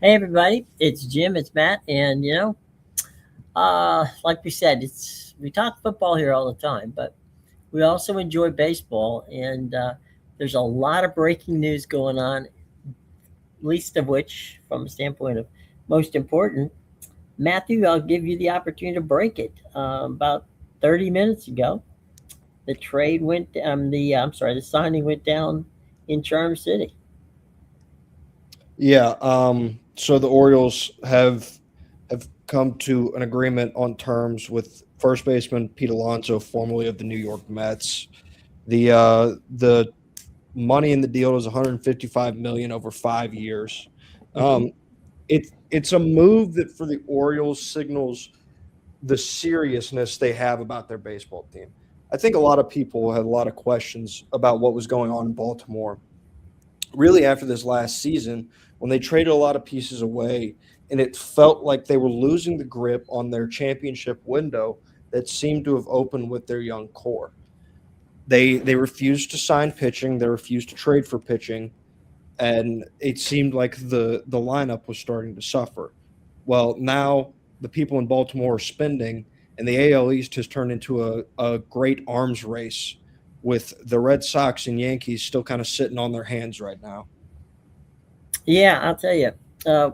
Hey everybody, it's Jim, it's Matt, and like we said, we talk football here all the time, but we also enjoy baseball, and there's a lot of breaking news going on. Least of which, from a standpoint of most important, Matthew, I'll give you the opportunity to break it. About 30 minutes ago, the trade went. The signing went down in Charm City. Yeah, so the Orioles have come to an agreement on terms with first baseman Pete Alonso, formerly of the New York Mets. The money in the deal is 155 million over 5 years. Hmm. Um, it's a move that for the Orioles signals the seriousness they have about their baseball team. I think a lot of people had a lot of questions about what was going on in Baltimore really after this last season when they traded a lot of pieces away and it felt like they were losing the grip on their championship window that seemed to have opened with their young core. They refused to sign pitching, they refused to trade for pitching, and it seemed like the lineup was starting to suffer. Well, now the people in Baltimore are spending, and the AL East has turned into a great arms race with the Red Sox and Yankees still kind of sitting on their hands right now. Yeah, I'll tell you. Uh,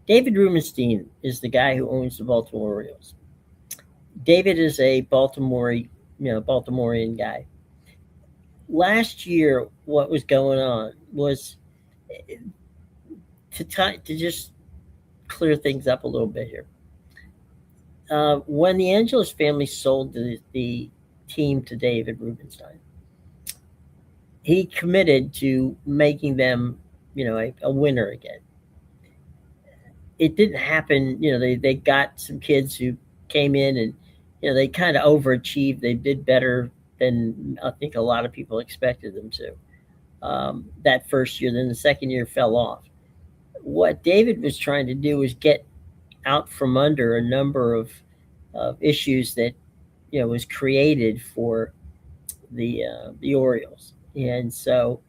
David Rubenstein is the guy who owns the Baltimore Orioles. David is a Baltimorean guy. Last year, what was going on was to just clear things up a little bit here. When the Angeles family sold the team to David Rubenstein, he committed to making them, a winner again. It didn't happen. They got some kids who came in and they kind of overachieved. They did better than I think a lot of people expected them to. That first year, then the second year fell off. What David was trying to do was get out from under a number of issues that was created for the Orioles, and so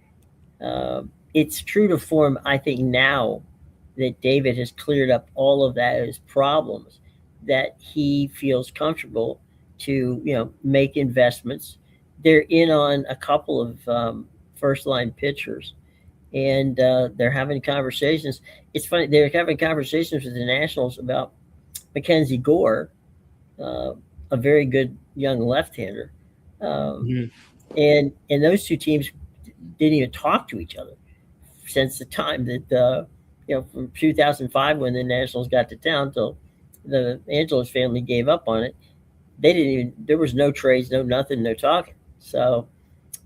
it's true to form. I think now that David has cleared up all of those problems, that he feels comfortable to make investments. They're in on a couple of first line pitchers, and they're having conversations. It's funny, they're having conversations with the Nationals about Mackenzie Gore, uh, a very good young left-hander, um, Mhm. and those two teams didn't even talk to each other since the time that from 2005 when the Nationals got to town till the Angelos family gave up on it. They didn't even. There was no trades, no nothing, no talking. So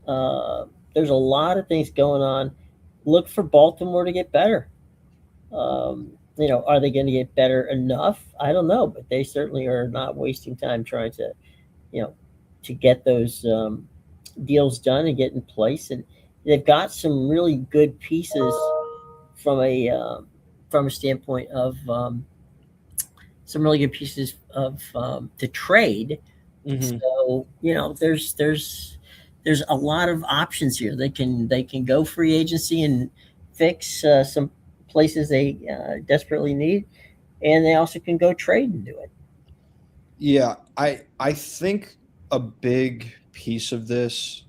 uh, there's a lot of things going on. Look for Baltimore to get better. Are they going to get better enough? I don't know, but they certainly are not wasting time trying to, you know, to get those deals done and get in place. And they've got some really good pieces from a standpoint of some really good pieces of to trade. Mhm. So there's a lot of options here. They can go free agency and fix some places they desperately need, and they also can go trade and do it. Yeah, I think a big piece of this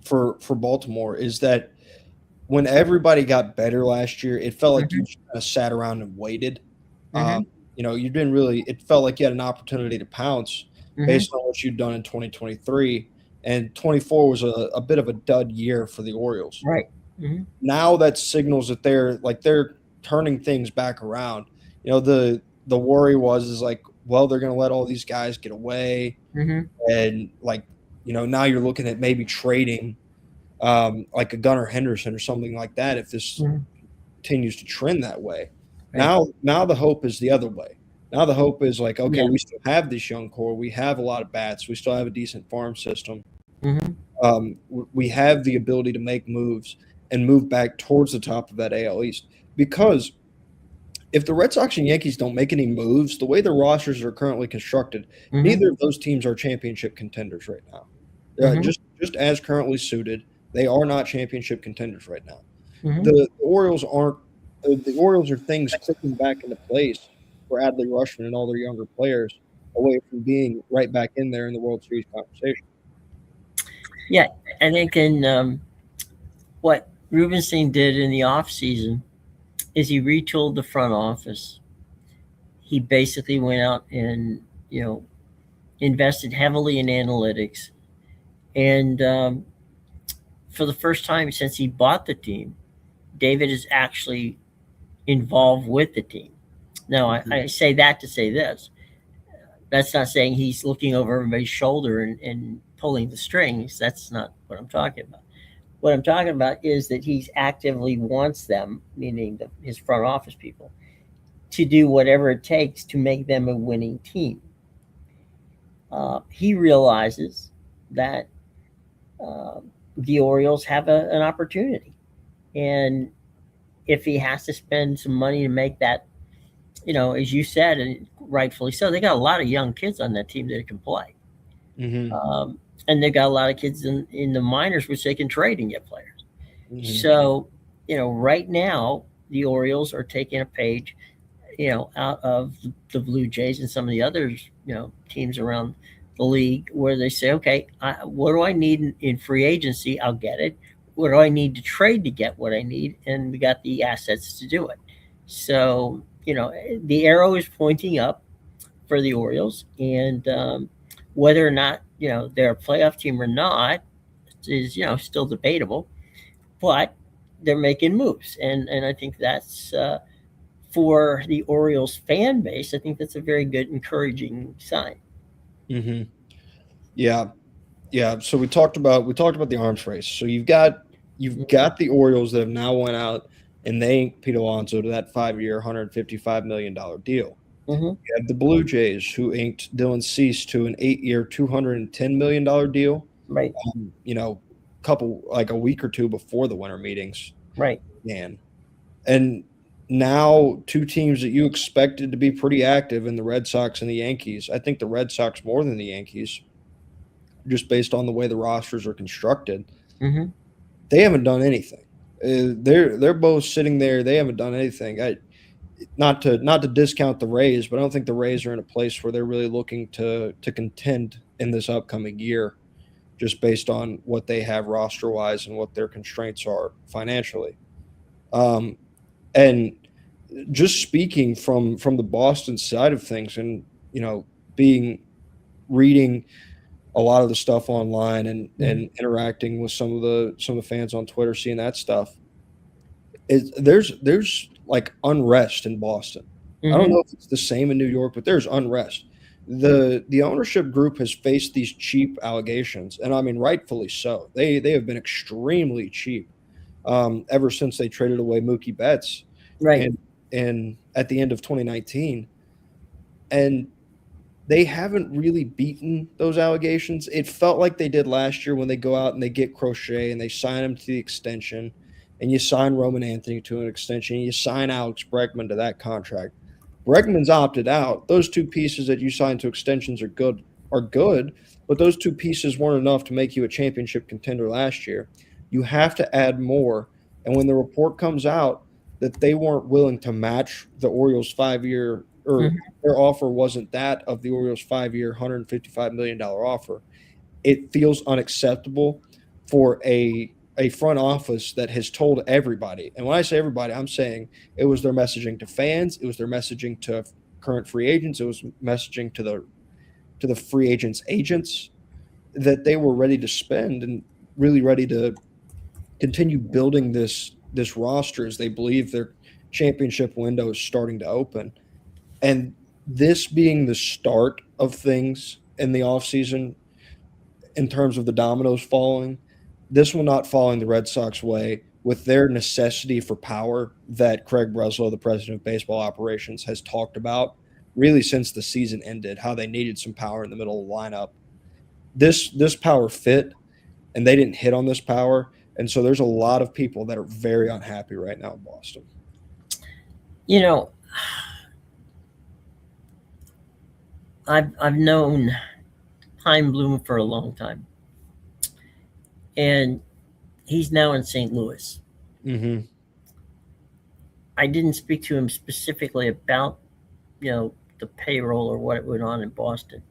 for Baltimore is that when everybody got better last year, it felt like you Hmm. just kind of sat around and waited. Um, Hmm. you didn't really. It felt like you had an opportunity to pounce Hmm. based on what you'd done in 2023, and 24 was a bit of a dud year for the Orioles. Right. Hmm. Now that signals that they're turning things back around. The worry was is like, well, they're going to let all these guys get away, Hmm. and like now you're looking at maybe trading like a Gunnar Henderson or something like that if this Hmm. continues to trend that way. Right. Now the hope is the other way. Now the hope is like, okay, Yeah. we still have this young core, we have a lot of bats, we still have a decent farm system. Hmm. We have the ability to make moves and move back towards the top of that AL East because if the Red Sox and Yankees don't make any moves, the way the rosters are currently constructed, Hmm. neither of those teams are championship contenders right now. Hmm. Just as currently suited, they are not championship contenders right now. Hmm. The Orioles aren't. the Orioles are things clicking back into place for Adley Rutschman and all their younger players, away from being right back in there in the World Series conversation. Yeah, I think what Rubenstein did in the offseason is he retooled the front office. He basically went out and invested heavily in analytics, and for the first time since he bought the team, David is actually involved with the team. Now, I say that to say this. That's not saying he's looking over everybody's shoulder and pulling the strings. That's not what I'm talking about. What I'm talking about is that he's actively wants them, meaning his front office people, to do whatever it takes to make them a winning team. He realizes that uh, the Orioles have an opportunity, and if he has to spend some money to make that, as you said, and rightfully so, they got a lot of young kids on that team that can play. Mm-hmm. And they've got a lot of kids in the minors, which they can trade and get players. Mm-hmm. So, right now, the Orioles are taking a page, out of the Blue Jays and some of the others, teams around the league where they say, okay, what do I need in free agency? I'll get it. What do I need to trade to get what I need? And we got the assets to do it. So, the arrow is pointing up for the Orioles, and whether or not they're a playoff team or not is still debatable. But they're making moves, and I think that's for the Orioles fan base. I think that's a very good, encouraging sign. Mm-hmm. Yeah, yeah. So we talked about the arms race. So you've got the Orioles that have now went out and they inked Pete Alonso to that 5-year, $155 million deal. Mm-hmm. You have the Blue Jays who inked Dylan Cease to an 8-year, $210 million deal. Right, Couple like a week or two before the winter meetings right. began, and now two teams that you expected to be pretty active in the Red Sox and the Yankees. I think the Red Sox more than the Yankees, just based on the way the rosters are constructed. Mm-hmm. They haven't done anything. They're both sitting there. They haven't done anything. Not to discount the Rays, but I don't think the Rays are in a place where they're really looking to contend in this upcoming year, just based on what they have roster wise and what their constraints are financially. Um, and just speaking from the Boston side of things, and being reading a lot of the stuff online and interacting with some of the fans on Twitter, seeing that stuff, there's like unrest in Boston. I don't Mm-hmm. know if it's the same in New York, but there's unrest. The ownership group has faced these cheap allegations, and I mean rightfully so. They have been extremely cheap ever since they traded away Mookie Betts Right. and at the end of 2019, and they haven't really beaten those allegations. It felt like they did last year when they go out and they get Crochet and they sign him to the extension, and you sign Roman Anthony to an extension, and you sign Alex Bregman to that contract. Bregman's opted out. Those two pieces that you signed to extensions are good, but those two pieces weren't enough to make you a championship contender last year. You have to add more. And when the report comes out that they weren't willing to match the Orioles 5-year, or Mm-hmm. their offer wasn't that of the Orioles 5-year, $155 million offer, it feels unacceptable for a front office that has told everybody. And when I say everybody, I'm saying it was their messaging to fans, it was their messaging to current free agents, it was messaging to the free agents that they were ready to spend and really ready to continue building this roster as they believe their championship window is starting to open. And this being the start of things in the offseason in terms of the dominoes falling, this will not fall in the Red Sox way with their necessity for power that Craig Breslow, the president of baseball operations, has talked about really since the season ended, how they needed some power in the middle of the lineup. This power fit, and they didn't hit on this power. And so there's a lot of people that are very unhappy right now in Boston. You know, I've known Pine Bloom for a long time, and he's now in St. Louis. Mm-hmm. I didn't speak to him specifically about, the payroll or what went on in Boston.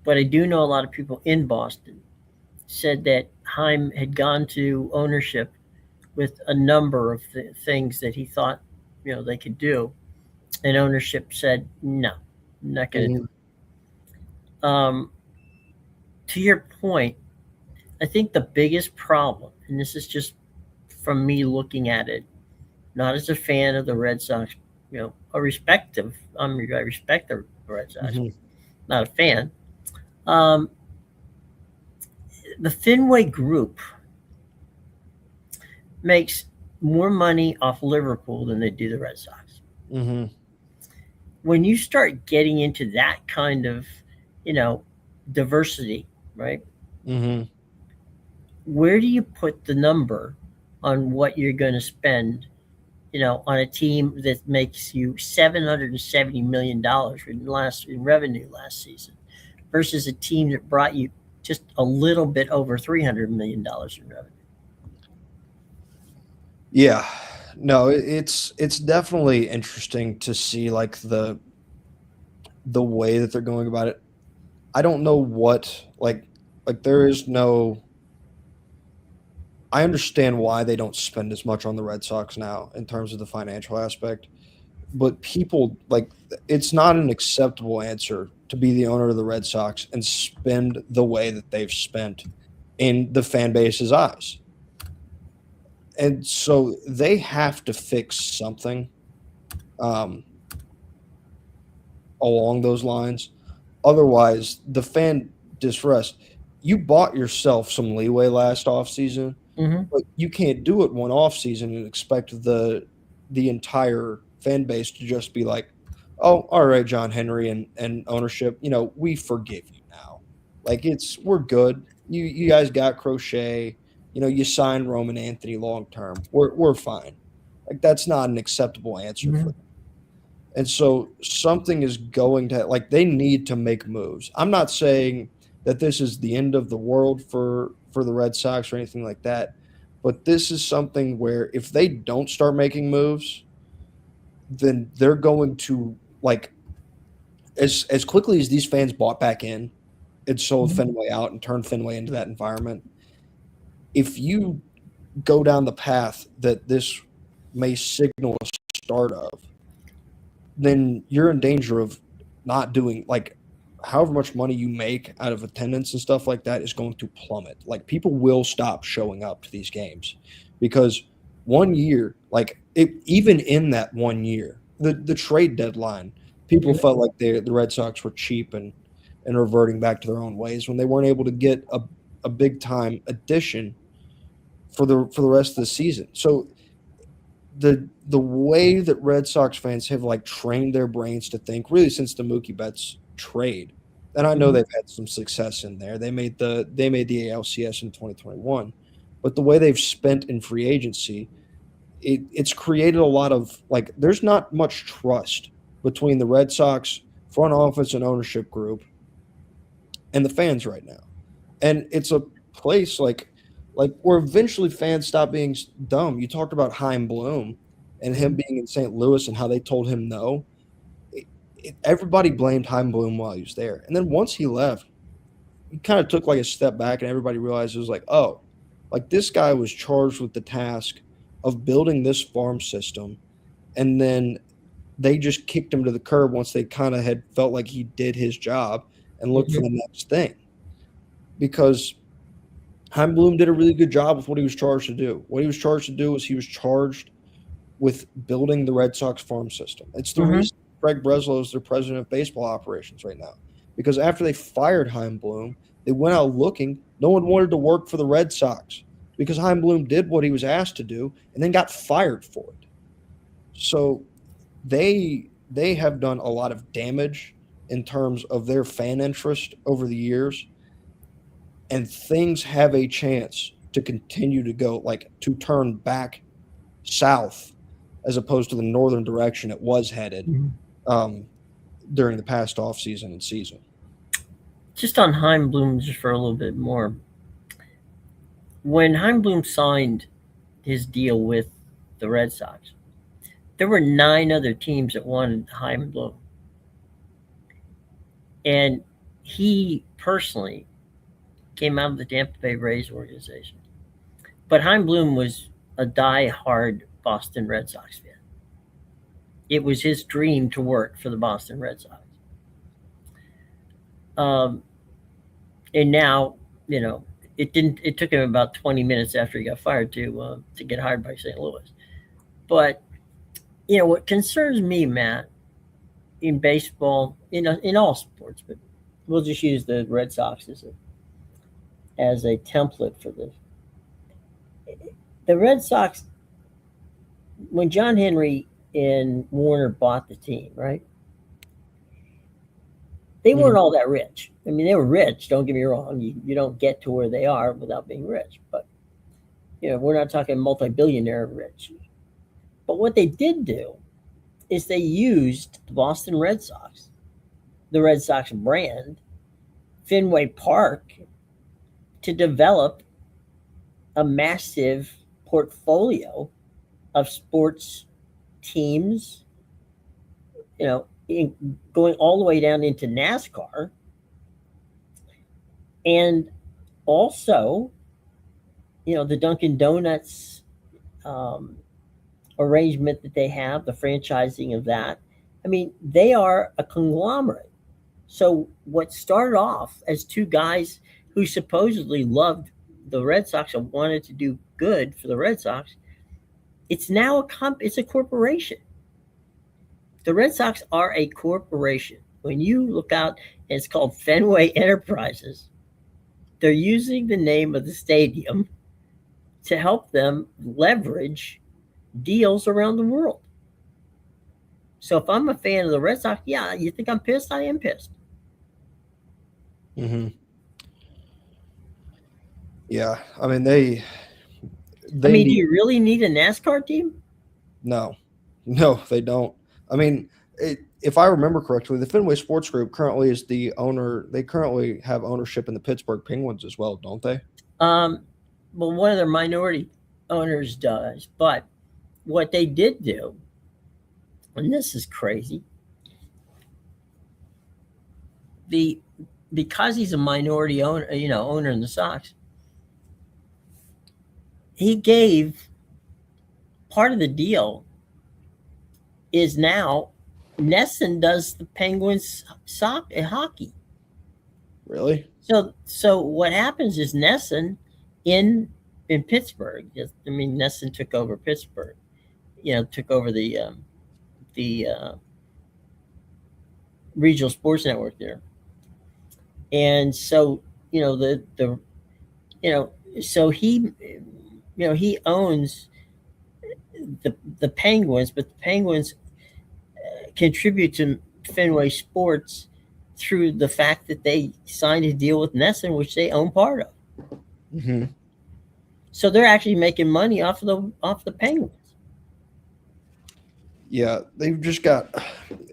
But I do know a lot of people in Boston said that Heim had gone to ownership with a number of things that he thought, they could do, and ownership said no, I'm not going to do Mhm. it. To your point, I think the biggest problem, and this is just from me looking at it, not as a fan of the Red Sox, I respect the Red Sox, Mhm. not a fan. Um, the Fenway Group makes more money off Liverpool than they do the Red Sox. Mhm. When you start getting into that kind of, you know, diversity, right? Mhm. Where do you put the number on what you're going to spend, on a team that makes you $770 million in revenue last season versus a team that brought you just a little bit over $300 million in revenue? Yeah. No, it's definitely interesting to see like the way that they're going about it. I don't know what like there is no I understand why they don't spend as much on the Red Sox now in terms of the financial aspect, but people like it's not an acceptable answer to be the owner of the Red Sox and spend the way that they've spent in the fan base's eyes. And so they have to fix something um, along those lines. Otherwise, the fan distrust. You bought yourself some leeway last offseason, Mm-hmm. but you can't do it one offseason and expect the entire fan base to just be like, "Oh, all right, John Henry and ownership, we forgive you now. Like we're good. You guys got Crochet, you signed Roman Anthony long term. We're fine." Like that's not an acceptable answer Mm-hmm. for them. And so something is going to like they need to make moves. I'm not saying that this is the end of the world for the Red Sox or anything like that, but this is something where if they don't start making moves, then they're going to like as quickly as these fans bought back in and sold Mm-hmm. Fenway out and turned Fenway into that environment. If you go down the path that this may signal a start of, then you're in danger of not doing like however much money you make out of attendance and stuff like that is going to plummet. Like people will stop showing up to these games because one year, even in that one year, the trade deadline, people felt like the Red Sox were cheap and reverting back to their own ways when they weren't able to get a big time addition for the rest of the season. So the way that Red Sox fans have like trained their brains to think really since the Mookie Betts trade, and I know Mm-hmm. they've had some success in there. They made the ALCS in 2021, but the way they've spent in free agency, it's created a lot of like there's not much trust between the Red Sox front office and ownership group and the fans right now, and it's a place like where eventually fans stop being dumb. You talked about Heim Bloom and him Mm-hmm. being in St. Louis and how they told him no. Everybody blamed Heim Bloom while he was there, and then once he left, he kind of took like a step back, and everybody realized it was like, oh, like this guy was charged with the task of building this farm system, and then they just kicked him to the curb once they kind of had felt like he did his job and looked for Mm-hmm. the next thing because Heim Bloom did a really good job with what he was charged to do. What he was charged to do was he was charged with building the Red Sox farm system. It's the Mm-hmm. reason Greg Breslow is their president of baseball operations right now. Because after they fired Heim Bloom, they went out looking. No one wanted to work for the Red Sox because Heim Bloom did what he was asked to do and then got fired for it. So they have done a lot of damage in terms of their fan interest over the years, and things have a chance to continue to go like to turn back south as opposed to the northern direction it was headed Mm-hmm. um, during the past off season and season. Just on Heim Bloom, just for a little bit more. When Heim Bloom signed his deal with the Red Sox, there were 9 other teams that wanted Chaim Bloom. And he personally came out of the Tampa Bay Rays organization. But Chaim Bloom was a die-hard Boston Red Sox fan. It was his dream to work for the Boston Red Sox. And now, it didn't. It took him about 20 minutes after he got fired to get hired by St. Louis. But what concerns me, Matt, in baseball, in all sports, but we'll just use the Red Sox as a template for this. The Red Sox, when John Henry and Warner bought the team, right? They weren't all that rich. I mean, they were rich. Don't get me wrong. You don't get to where they are without being rich. But we're not talking multi-billionaire rich. But what they did do is they used the Boston Red Sox, the Red Sox brand, Fenway Park, to develop a massive portfolio of sports teams, going all the way down into NASCAR, and also, the Dunkin' Donuts arrangement that they have, the franchising of that. I mean, they are a conglomerate. So what started off as 2 guys who supposedly loved the Red Sox and wanted to do good for the Red Sox, it's now it's a corporation. The Red Sox are a corporation. When you look out, and it's called Fenway Enterprises, they're using the name of the stadium to help them leverage deals around the world. So if I'm a fan of the Red Sox, yeah, you think I'm pissed? I am pissed. Mm-hmm. Yeah, I mean they do you really need a NASCAR team? No, they don't. I mean, if I remember correctly, the Fenway Sports Group currently is the owner. They currently have ownership in the Pittsburgh Penguins as well, don't they? Well, one of their minority owners does, but what they did do, and this is crazy, because he's a minority owner, owner in the Sox, he gave part of the deal is now NESN does the Penguins hockey. Really? So what happens is NESN in Pittsburgh. I mean, NESN took over Pittsburgh. Took over the regional sports network there, and so so he owns the Penguins, but the Penguins contribute to Fenway Sports through the fact that they signed a deal with NESN, which they own part of. Mm-hmm. So they're actually making money off the Penguins. Yeah, they've just got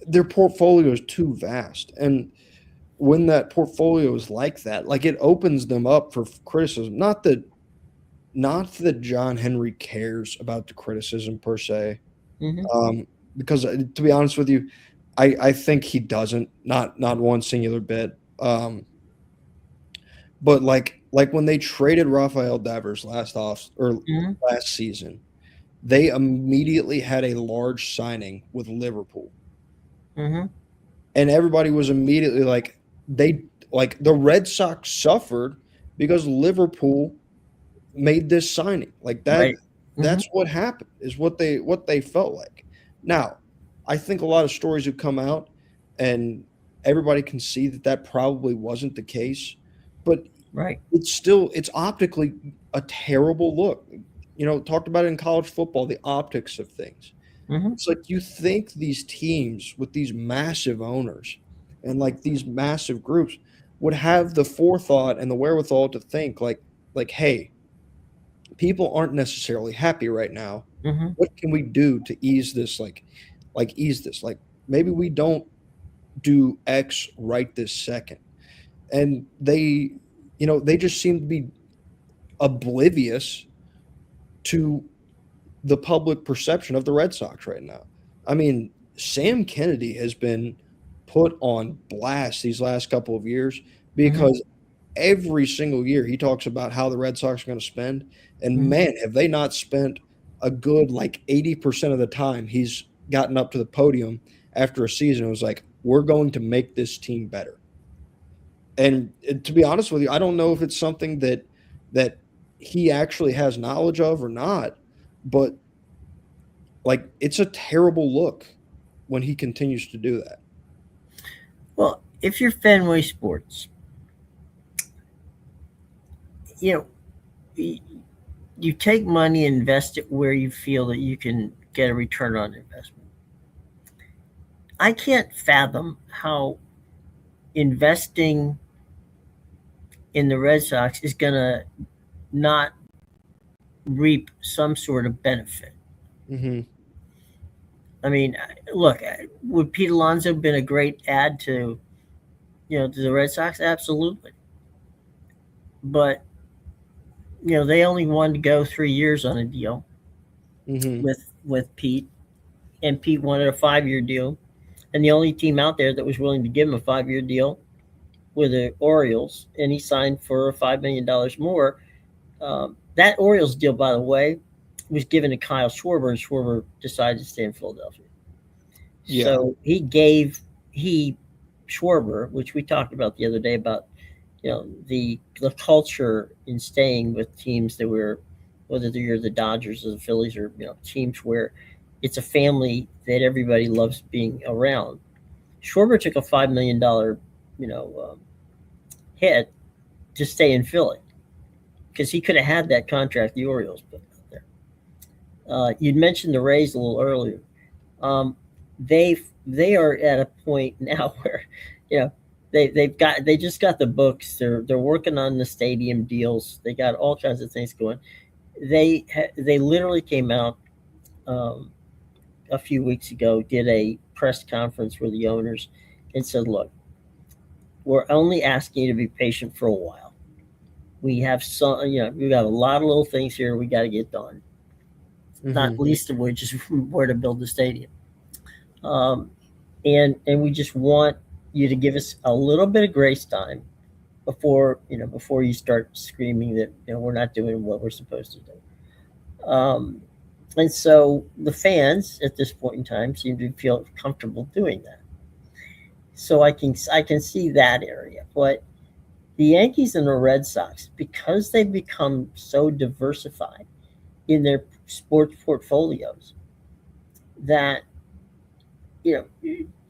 their portfolio is too vast, and when that portfolio is like that, like it opens them up for criticism. Not that John Henry cares about the criticism per se, because to be honest with you, I think he doesn't. Not one singular bit. But like when they traded Rafael Devers last season, they immediately had a large signing with Liverpool. Mm-hmm. And everybody was immediately the Red Sox suffered because Liverpool made this signing. Like that, right. That's what happened, is what they felt like. Now, I think a lot of stories have come out and everybody can see that probably wasn't the case, but right. It's optically a terrible look. Talked about it in college football, the optics of things. Mm-hmm. It's like you think these teams with these massive owners and like these massive groups would have the forethought and the wherewithal to think like, hey, people aren't necessarily happy right now. Mm-hmm. What can we do to ease this? Like ease this. Like maybe we don't do X right this second. And they just seem to be oblivious to the public perception of the Red Sox right now. I mean, Sam Kennedy has been put on blast these last couple of years Hmm. because every single year he talks about how the Red Sox are going to spend. And Hmm. man, have they not spent a good like 80% of the time he's gotten up to the podium after a season. It was like, we're going to make this team better. And to be honest with you, I don't know if it's something that he actually has knowledge of or not, but like it's a terrible look when he continues to do that. Well, if you're Fenway Sports, you know, you take money and invest it where you feel that you can get a return on investment. I can't fathom how investing in the Red Sox is going to not reap some sort of benefit. Hmm. I mean, look, would Pete Alonso been a great add to to the Red Sox? Absolutely, but they only wanted to go 3 years on a deal Hmm. with Pete, and Pete wanted a 5 year deal, and the only team out there that was willing to give him a 5 year deal were the Orioles, and he signed for $5 million more. That Orioles deal, by the way, was given to Kyle Schwarber, and Schwarber decided to stay in Philadelphia. Yeah. So he Schwarber, which we talked about the other day about the culture in staying with teams that were, whether you're the Dodgers or the Phillies, or teams where it's a family that everybody loves being around. Schwarber took a $5 million you know um, hit to stay in Philly because he could have had that contract the Orioles put out there. You'd mentioned the Rays a little earlier. Um, they are at a point now where you know they just got the books. They're working on the stadium deals. They got all kinds of things going. They literally came out um, a few weeks ago, did a press conference with the owners, and said, "Look, we're only asking you to be patient for a while. We have we got a lot of little things here we got to get done. Not Hmm. least of which is where to build the stadium." Um, and we just want you to give us a little bit of grace time before you start screaming that we're not doing what we're supposed to do. And so the fans at this point in time seem to feel comfortable doing that. So I can see that area, but the Yankees and the Red Sox, because they've become so diversified in their sports portfolios, that you know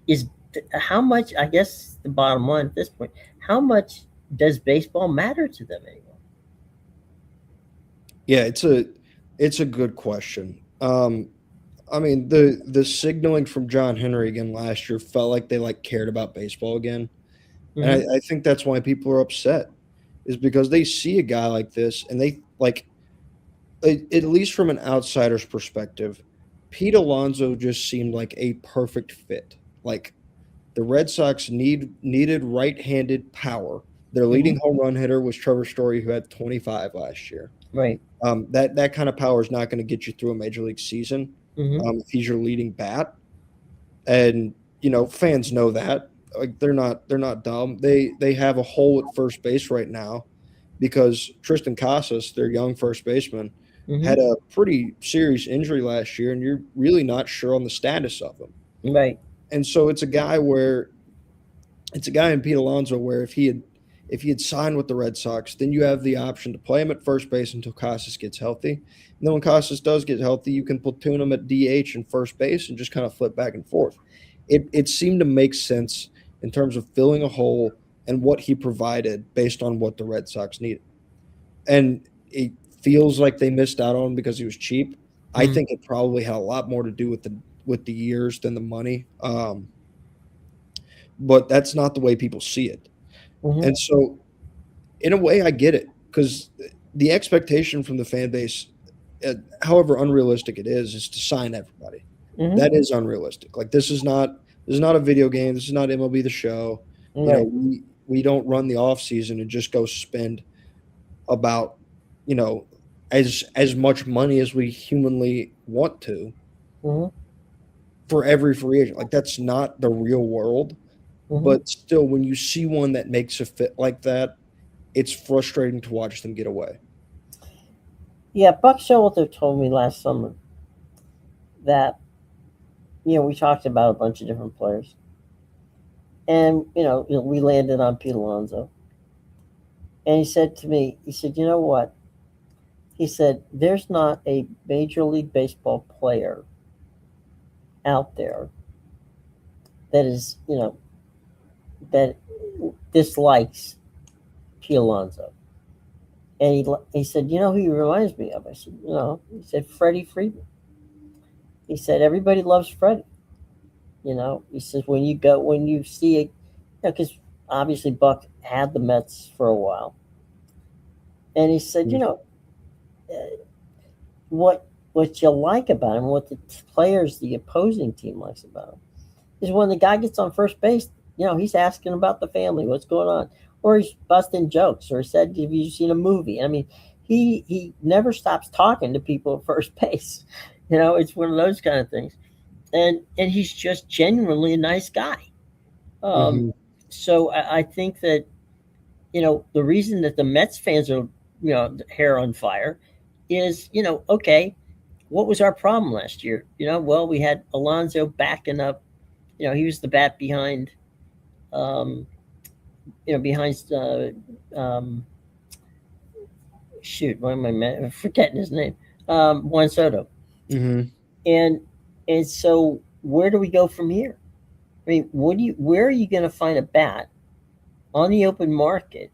is how much, I guess the bottom line at this point, how much does baseball matter to them anymore? Yeah, it's a good question. I mean, the signaling from John Henry again last year felt like they like cared about baseball again. And Hmm. I think that's why people are upset, is because they see a guy like this and they like, at least from an outsider's perspective, Pete Alonso just seemed like a perfect fit. Like the Red Sox needed right-handed power. Their Hmm. leading home run hitter was Trevor Story, who had 25 last year. Right. That kind of power is not going to get you through a major league season Hmm. if he's your leading bat. And fans know that. Like they're not dumb. They have a hole at first base right now because Tristan Casas, their young first baseman, Hmm. had a pretty serious injury last year, and you're really not sure on the status of him. Right. And so it's a guy in Pete Alonso where if he had signed with the Red Sox, then you have the option to play him at first base until Casas gets healthy. And then when Casas does get healthy, you can platoon him at DH and first base and just kind of flip back and forth. It seemed to make sense in terms of filling a hole and what he provided based on what the Red Sox needed. And it feels like they missed out on him because he was cheap. I Hmm. think it probably had a lot more to do with the years than the money. But that's not the way people see it. Hmm. And so, in a way, I get it because the expectation from the fan base, however unrealistic it is to sign everybody. Hmm. That is unrealistic. Like this is not a video game. This is not MLB the Show. Right. We don't run the off season and just go spend about you know as much money as we humanly want to. Hmm. for every free agent. Like that's not the real world. But still, when you see one that makes a fit like that, it's frustrating to watch them get away. Yeah, Buck Showalter told me last summer that we talked about a bunch of different players, and we landed on Pete Alonso, and he said to me, he said, "You know what?" He said, "There's not a Major League Baseball player out there that is that dislikes Pete Alonso." And he said, "You know who he reminds me of?" I said, He said, "Freddie Freeman." He said, "Everybody loves Freddie." He says, when you see it, because obviously Buck had the Mets for a while. And he said, what you like about him, what the players, the opposing team likes about him, is when the guy gets on first base, he's asking about the family, what's going on, or he's busting jokes, or said, "Have you seen a movie?" I mean, he never stops talking to people at first base. It's one of those kind of things, and he's just genuinely a nice guy. Um, Mm-hmm. so I think that the reason that the Mets fans are hair on fire is okay, what was our problem last year? Well, we had Alonso backing up. He was the bat behind, um, behind. Shoot, why am I forgetting his name? Juan Soto, Mm-hmm. and so where do we go from here? I mean, where are you going to find a bat on the open market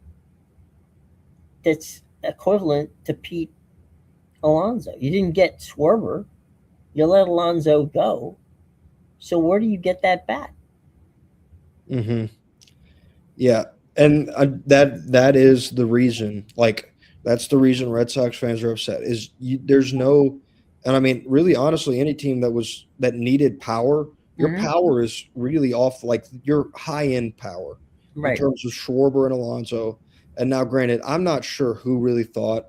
that's equivalent to Pete Alonso? You didn't get Schwarber. You let Alonso go. So where do you get that bat? Mm-hmm. Yeah, and that is the reason. Like that's the reason Red Sox fans are upset. There's no, and I mean, really, honestly, any team that needed power, your Mm-hmm. power is really off. Like your high end power in Right. terms of Schwarber and Alonso. And now, granted, I'm not sure who really thought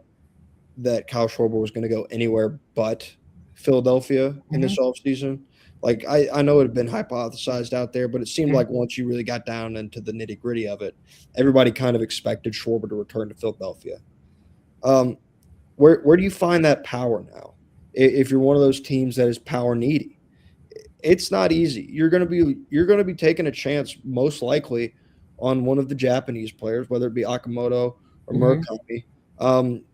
that Kyle Schwarber was going to go anywhere but Philadelphia in Mm-hmm. this offseason. Like I know it had been hypothesized out there, but it seemed like once you really got down into the nitty gritty of it, everybody kind of expected Schwarber to return to Philadelphia. Um, where do you find that power now? If you're one of those teams that is power needy, it's not easy. You're gonna be taking a chance most likely on one of the Japanese players, whether it be Akamoto or Mm-hmm. Murakami. Um,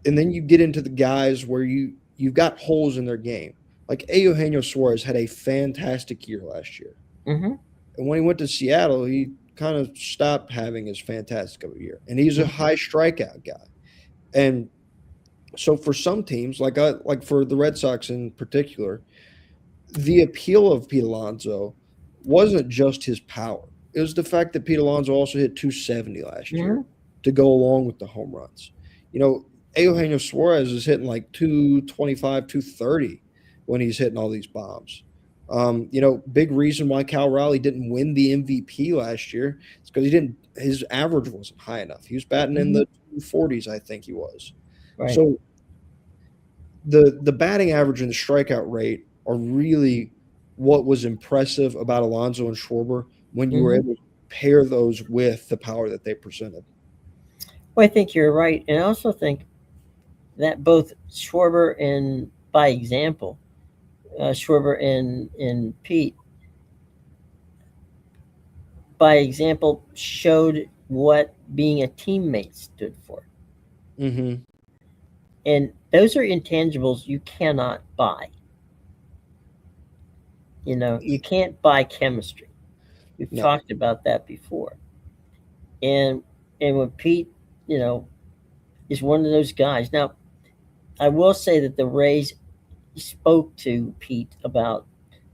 and then you get into the guys where you've got holes in their game. Like Eugenio Suarez had a fantastic year last year, Mm-hmm. and when he went to Seattle, he kind of stopped having as fantastic of a year. And he's a high strikeout guy, and so for some teams, like for the Red Sox in particular, the appeal of Pete Alonso wasn't just his power; it was the fact that Pete Alonso also hit 270 last year Mm-hmm. to go along with the home runs. You know, Eugenio Suarez is hitting like 225, 230 when he's hitting all these bombs. Big reason why Cal Raleigh didn't win the MVP last year is because his average wasn't high enough. He was batting in Mm-hmm. the 240s, I think he was. Right. So the batting average and the strikeout rate are really what was impressive about Alonso and Schwarber when you were Mm-hmm. able to pair those with the power that they presented. Well, I think you're right, and I also think that both Schwarber and, by example, Schwarber and Pete, by example, showed what being a teammate stood for. Mm-hmm. And those are intangibles you cannot buy. You can't buy chemistry. We've No. talked about that before. And when Pete, you know, is one of those guys. Now, I will say that the Rays spoke to Pete about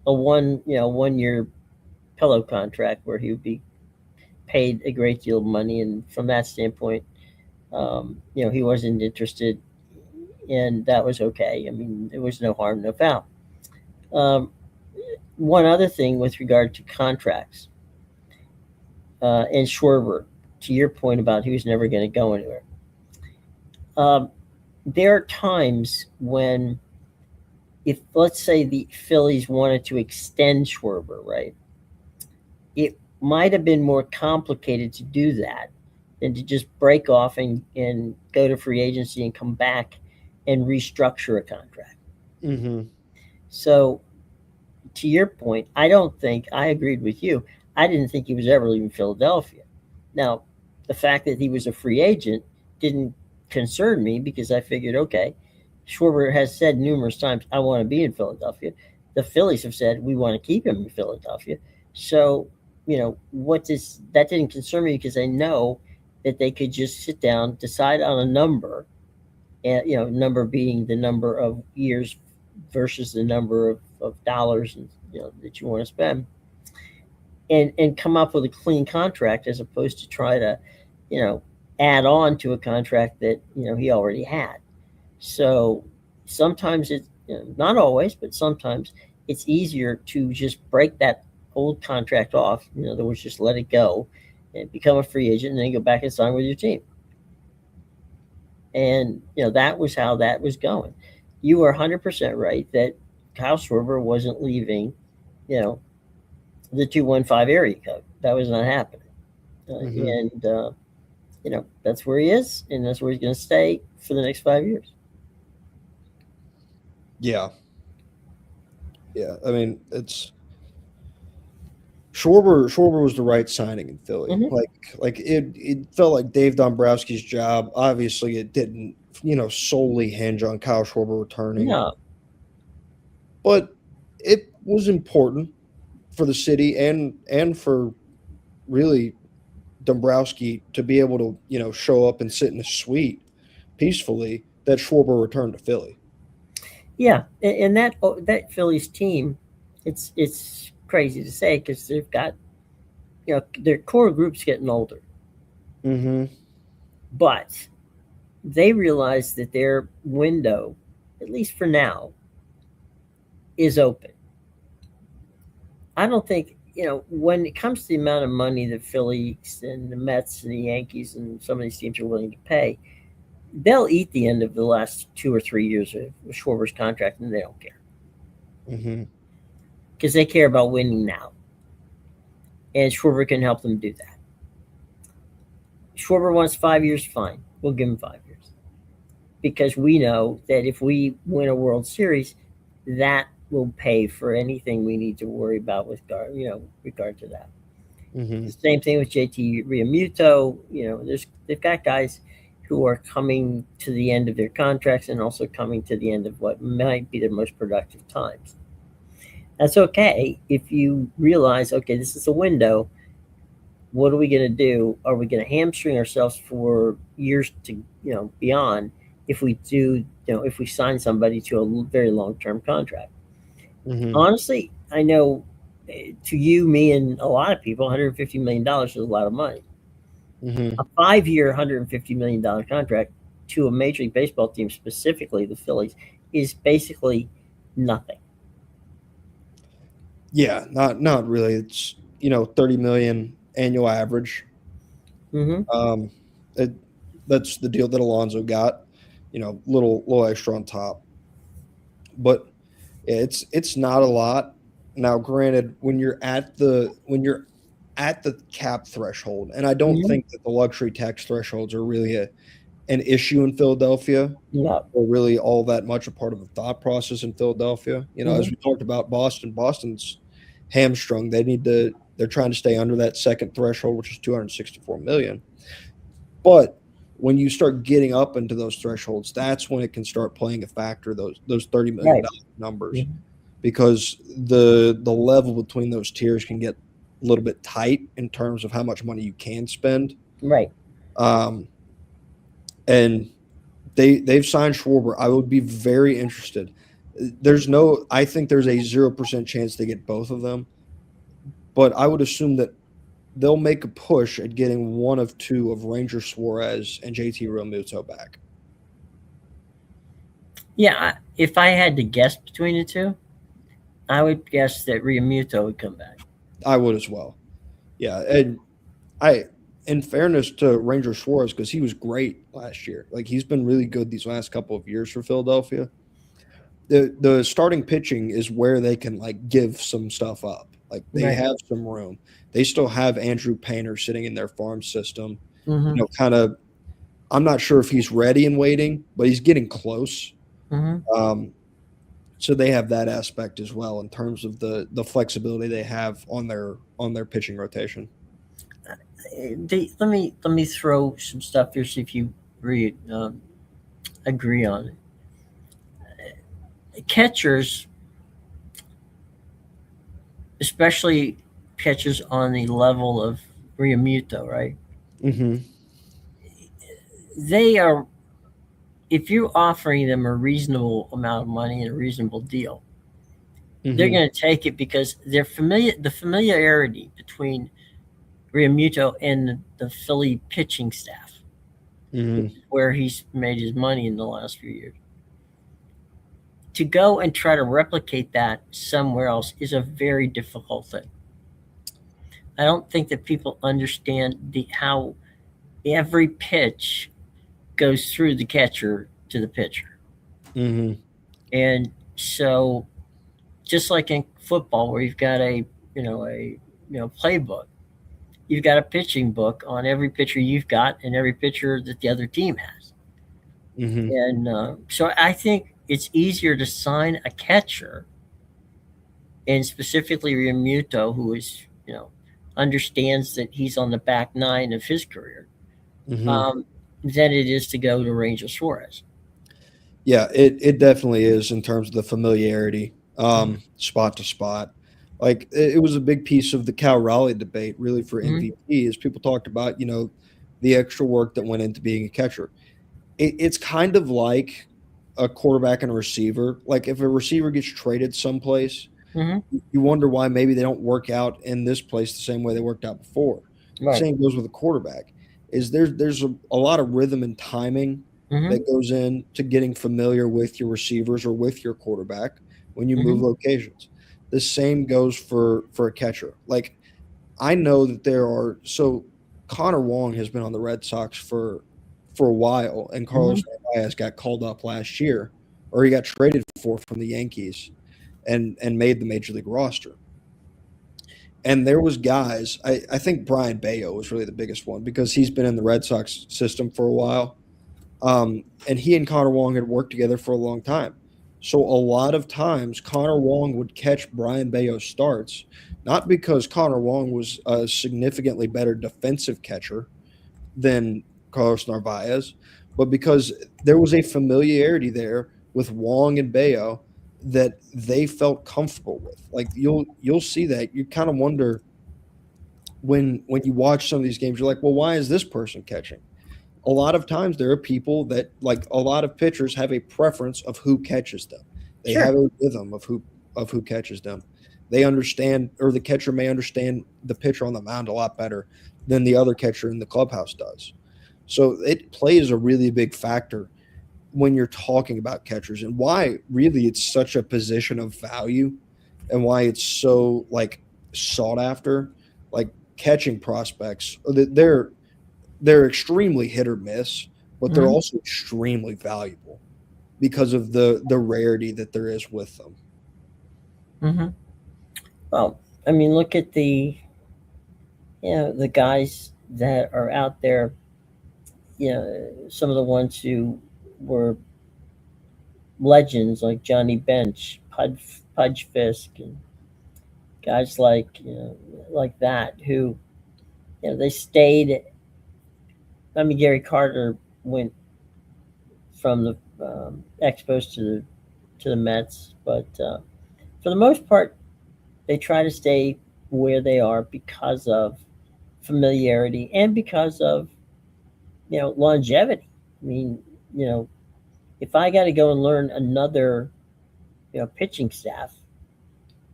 a 1 year pillow contract where he would be paid a great deal of money, and from that standpoint, he wasn't interested, and that was okay. I mean, there was no harm, no foul. Um, One other thing with regard to contracts, and Schwarber, to your point about he was never going to go anywhere. Um, there are times when if let's say the Phillies wanted to extend Schwarber, right? It might have been more complicated to do that than to just break off and go to free agency and come back and restructure a contract. Mm-hmm. So to your point, I don't think I agreed with you. I didn't think he was ever leaving Philadelphia. Now, the fact that he was a free agent didn't concern me because I figured, okay, Schwarber has said numerous times, I want to be in Philadelphia. The Phillies have said we want to keep him in Philadelphia. So, what does that didn't concern me because I know that they could just sit down, decide on a number, and number being the number of years versus the number of dollars and that you want to spend, and come up with a clean contract as opposed to try to you know add on to a contract that he already had. So sometimes it's not always, but sometimes it's easier to just break that old contract off. In other words, just let it go and become a free agent, and then go back and sign with your team. And that was how that was going. You were 100% right that Kyle Schwarber wasn't leaving, you know, the 215 area code. That was not happening. Mm-hmm. And that's where he is, and that's where he's going to stay for the next 5 years. Yeah. Yeah. I mean, it's Schwarber was the right signing in Philly. Mm-hmm. Like it felt like Dave Dombrowski's job. Obviously, it didn't, solely hinge on Kyle Schwarber returning, No, but it was important for the city and for really Dombrowski to be able to, show up and sit in a suite peacefully that Schwarber returned to Philly. yeah, and that Phillies team, it's crazy to say because they've got their core group's getting older, Mm-hmm. but they realize that their window, at least for now, is open. I don't think when it comes to the amount of money the Phillies and the Mets and the Yankees and some of these teams are willing to pay, they'll eat the end of the last 2 or 3 years of Schwarber's contract, and they don't care Mm-hmm. because they care about winning now, and Schwarber can help them do that. Schwarber wants 5 years, fine, we'll give him 5 years because we know that if we win a World Series, that will pay for anything we need to worry about with regard to that. Mm-hmm. The same thing with JT Realmuto. They've got guys who are coming to the end of their contracts and also coming to the end of what might be their most productive times. That's okay if you realize, okay, this is a window. What are we going to do? Are we going to hamstring ourselves for years to beyond if we do if we sign somebody to a very long term contract? Mm-hmm. Honestly, I know to you, me, and a lot of people, $150 million is a lot of money. Mm-hmm. A 5 year, $150 million contract to a Major League Baseball team, specifically the Phillies, is basically nothing. Yeah, not really. It's 30 million annual average. Mm-hmm. Um, it, that's the deal that Alonso got. Little extra on top, but yeah, it's not a lot. Now, granted, when you're at the cap threshold, and I don't Mm-hmm. think that the luxury tax thresholds are really an issue in Philadelphia, No. or really all that much a part of the thought process in Philadelphia. As Mm-hmm. we talked about Boston's hamstrung. They're trying to stay under that second threshold, which is 264 million. But when you start getting up into those thresholds, that's when it can start playing a factor, those $30 million Right. numbers, Mm-hmm. because the level between those tiers can get a little bit tight in terms of how much money you can spend. Right. Um, and they've signed Schwarber. I would be very interested. I think there's a 0% chance they get both of them, but I would assume that they'll make a push at getting one of two of Ranger Suarez and JT Realmuto back. Yeah. If I had to guess between the two, I would guess that Realmuto would come back. I would as well. Yeah, and I, in fairness to Ranger Suarez, because he was great last year. Like, he's been really good these last couple of years for Philadelphia. the starting pitching is where they can like give some stuff up. Like they Right. have some room. They still have Andrew Painter sitting in their farm system. Mm-hmm. Kind of. I'm not sure if he's ready and waiting, but he's getting close. Mm-hmm. Um, so they have that aspect as well in terms of the flexibility they have on their pitching rotation. Let me throw some stuff here. See if you agree on it. Catchers, especially catchers on the level of Riamuto, right? Mm-hmm. They are, if you're offering them a reasonable amount of money and a reasonable deal, they're Mm-hmm. going to take it because the familiarity between Riamuto and the Philly pitching staff, which Mm-hmm. is where he's made his money in the last few years. To go and try to replicate that somewhere else is a very difficult thing. I don't think that people understand the how every pitch goes through the catcher to the pitcher. Mm-hmm. And so just like in football where you've got a playbook, you've got a pitching book on every pitcher you've got and every pitcher that the other team has. Mm-hmm. And so I think it's easier to sign a catcher, and specifically Remuto, who understands that he's on the back nine of his career, Mm-hmm. than it is to go to Ranger Suarez. Yeah, it definitely is in terms of the familiarity, Mm-hmm. spot to spot. Like it was a big piece of the Cal Raleigh debate, really for Mm-hmm. MVP, is people talked about the extra work that went into being a catcher. It's kind of like a quarterback and a receiver. Like if a receiver gets traded someplace, Mm-hmm. you wonder why maybe they don't work out in this place the same way they worked out before. Right. Same goes with a quarterback. Is there's a lot of rhythm and timing Mm-hmm. that goes into getting familiar with your receivers or with your quarterback when you Mm-hmm. move locations. The same goes for a catcher. Like I know that there are so Connor Wong has been on the Red Sox for a while, and Mm-hmm. Carlos Narvaez got called up last year, or he got traded for from the Yankees, and made the major league roster. And there was guys. I think Brian Bayo was really the biggest one because he's been in the Red Sox system for a while, and he and Connor Wong had worked together for a long time. So a lot of times, Connor Wong would catch Brian Bayo starts, not because Connor Wong was a significantly better defensive catcher than Carlos Narvaez, but because there was a familiarity there with Wong and Bayo that they felt comfortable with. Like you'll see that you kind of wonder when you watch some of these games, you're like, well, why is this person catching? A lot of times there are people that like a lot of pitchers have a preference of who catches them. They Sure. have a rhythm of who catches them. They understand, or the catcher may understand the pitcher on the mound a lot better than the other catcher in the clubhouse does. So it plays a really big factor when you're talking about catchers and why really it's such a position of value and why it's so like sought after. Like catching prospects, they're extremely hit or miss, but they're Mm-hmm. also extremely valuable because of the rarity that there is with them. Mm-hmm. Well, I mean, look at the guys that are out there. Some of the ones who were legends like Johnny Bench, Pudge Fisk, and guys like that who they stayed. I mean, Gary Carter went from the Expos to the Mets, but for the most part, they try to stay where they are because of familiarity and because of longevity. I mean, you know, if I got to go and learn another pitching staff,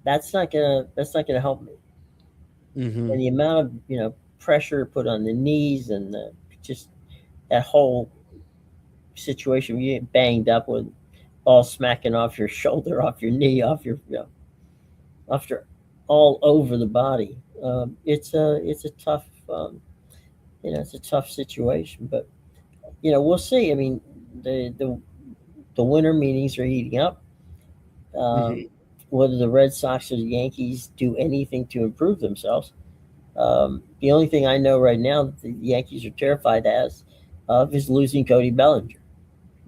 that's not gonna help me. Mm-hmm. And the amount of pressure put on the knees and just that whole situation, you get banged up with ball smacking off your shoulder, off your knee, off your all over the body. It's a tough it's a tough situation, but we'll see. I mean, the winter meetings are heating up. Um, whether the Red Sox or the Yankees do anything to improve themselves, the only thing I know right now that the Yankees are terrified of is losing Cody Bellinger,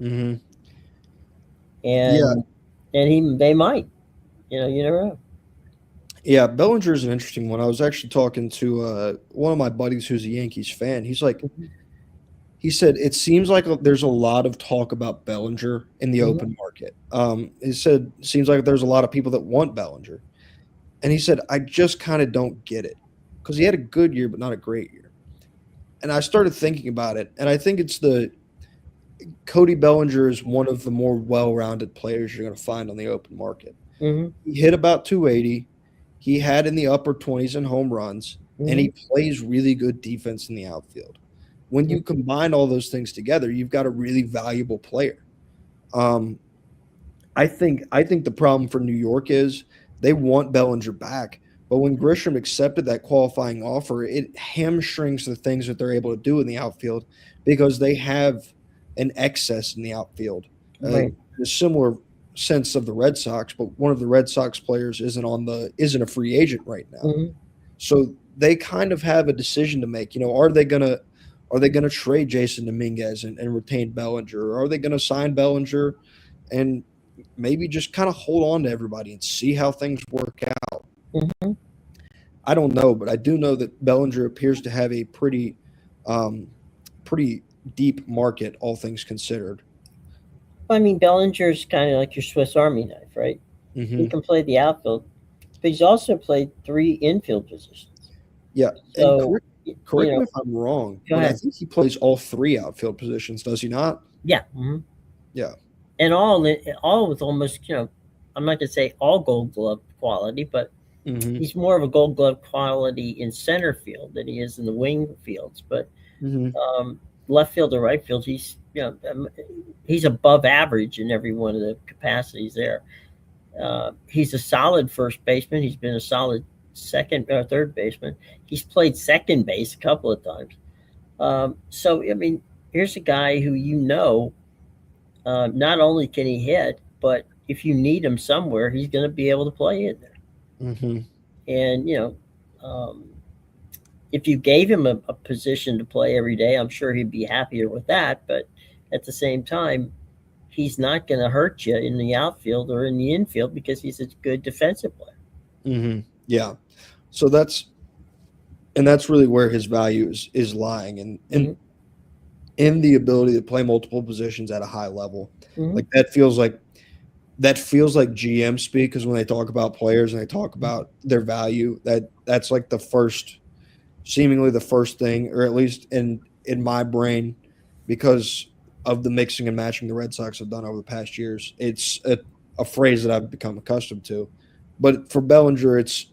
Mm-hmm. Yeah, and they might, you never know. yeah. Bellinger is an interesting one. I was actually talking to one of my buddies who's a Yankees fan. He said it seems like there's a lot of talk about Bellinger in the Mhm, open market. He said it seems like there's a lot of people that want Bellinger, and he said I just kind of don't get it because he had a good year but not a great year. And I started thinking about it, and I think it's the Cody Bellinger is one of the more well-rounded players you're going to find on the open market. mhm, He hit about 280. He had in the upper 20s in home runs, and mhm, he plays really good defense in the outfield. When you mhm. combine all those things together, you've got a really valuable player. Um, I think the problem for New York is they want Bellinger back, but when Grisham accepted that qualifying offer, it hamstrings the things that they're able to do in the outfield because they have an excess in the outfield. Right. A similar sense of the Red Sox, but one of the Red Sox players isn't a free agent right now. Mhm. So they kind of have a decision to make. Are they gonna trade Jason Dominguez and retain Bellinger, or are they gonna sign Bellinger and maybe just kind of hold on to everybody and see how things work out? Mhm. I don't know, but I do know that Bellinger appears to have a um, pretty deep market, all things considered. I mean, Bellinger's kind of like your Swiss Army knife, right? He Hmm. can play the outfield, but he's also played three infield positions. Yeah, and So, correct me if I'm wrong, go but I ahead. think he plays all three outfield positions. Does he not? Yeah. Mhm. Yeah. And all with almost, I'm not gonna say all Gold Glove quality, but Hmm. he's more of a Gold Glove quality in center field than he is in the wing fields. But Hmm. left field or right field, he's above average in every one of the capacities there. He's a solid first baseman. He's been a solid second or third baseman. He's played second base a couple of times. So I mean, here's a guy who not only can he hit, but if you need him somewhere, he's going to be able to play in there. Hmm. And if you gave him a position to play every day, I'm sure he'd be happier with that. But at the same time, he's not going to hurt you in the outfield or in the infield because he's a good defensive player. Hmm. Yeah. So that's really where his value is lying, and Hmm. in the ability to play multiple positions at a high level. Hmm. Like that feels like GM speak, because when they talk about players and they talk about their value, that's like seemingly the first thing, or at least in my brain, because of the mixing and matching the Red Sox have done over the past years. It's a phrase that I've become accustomed to. But for Bellinger, it's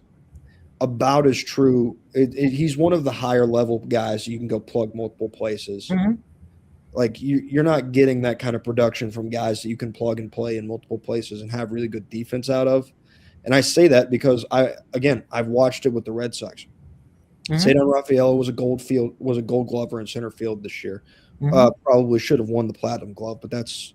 about as true. He's one of the higher level guys you can go plug multiple places. Hmm. Like you're not getting that kind of production from guys that you can plug and play in multiple places and have really good defense out of. And I say that because I've watched it with the Red Sox. Hmm. Cedar Rafaela was a Gold Glover in center field this year. Hmm. Probably should have won the Platinum Glove, but that's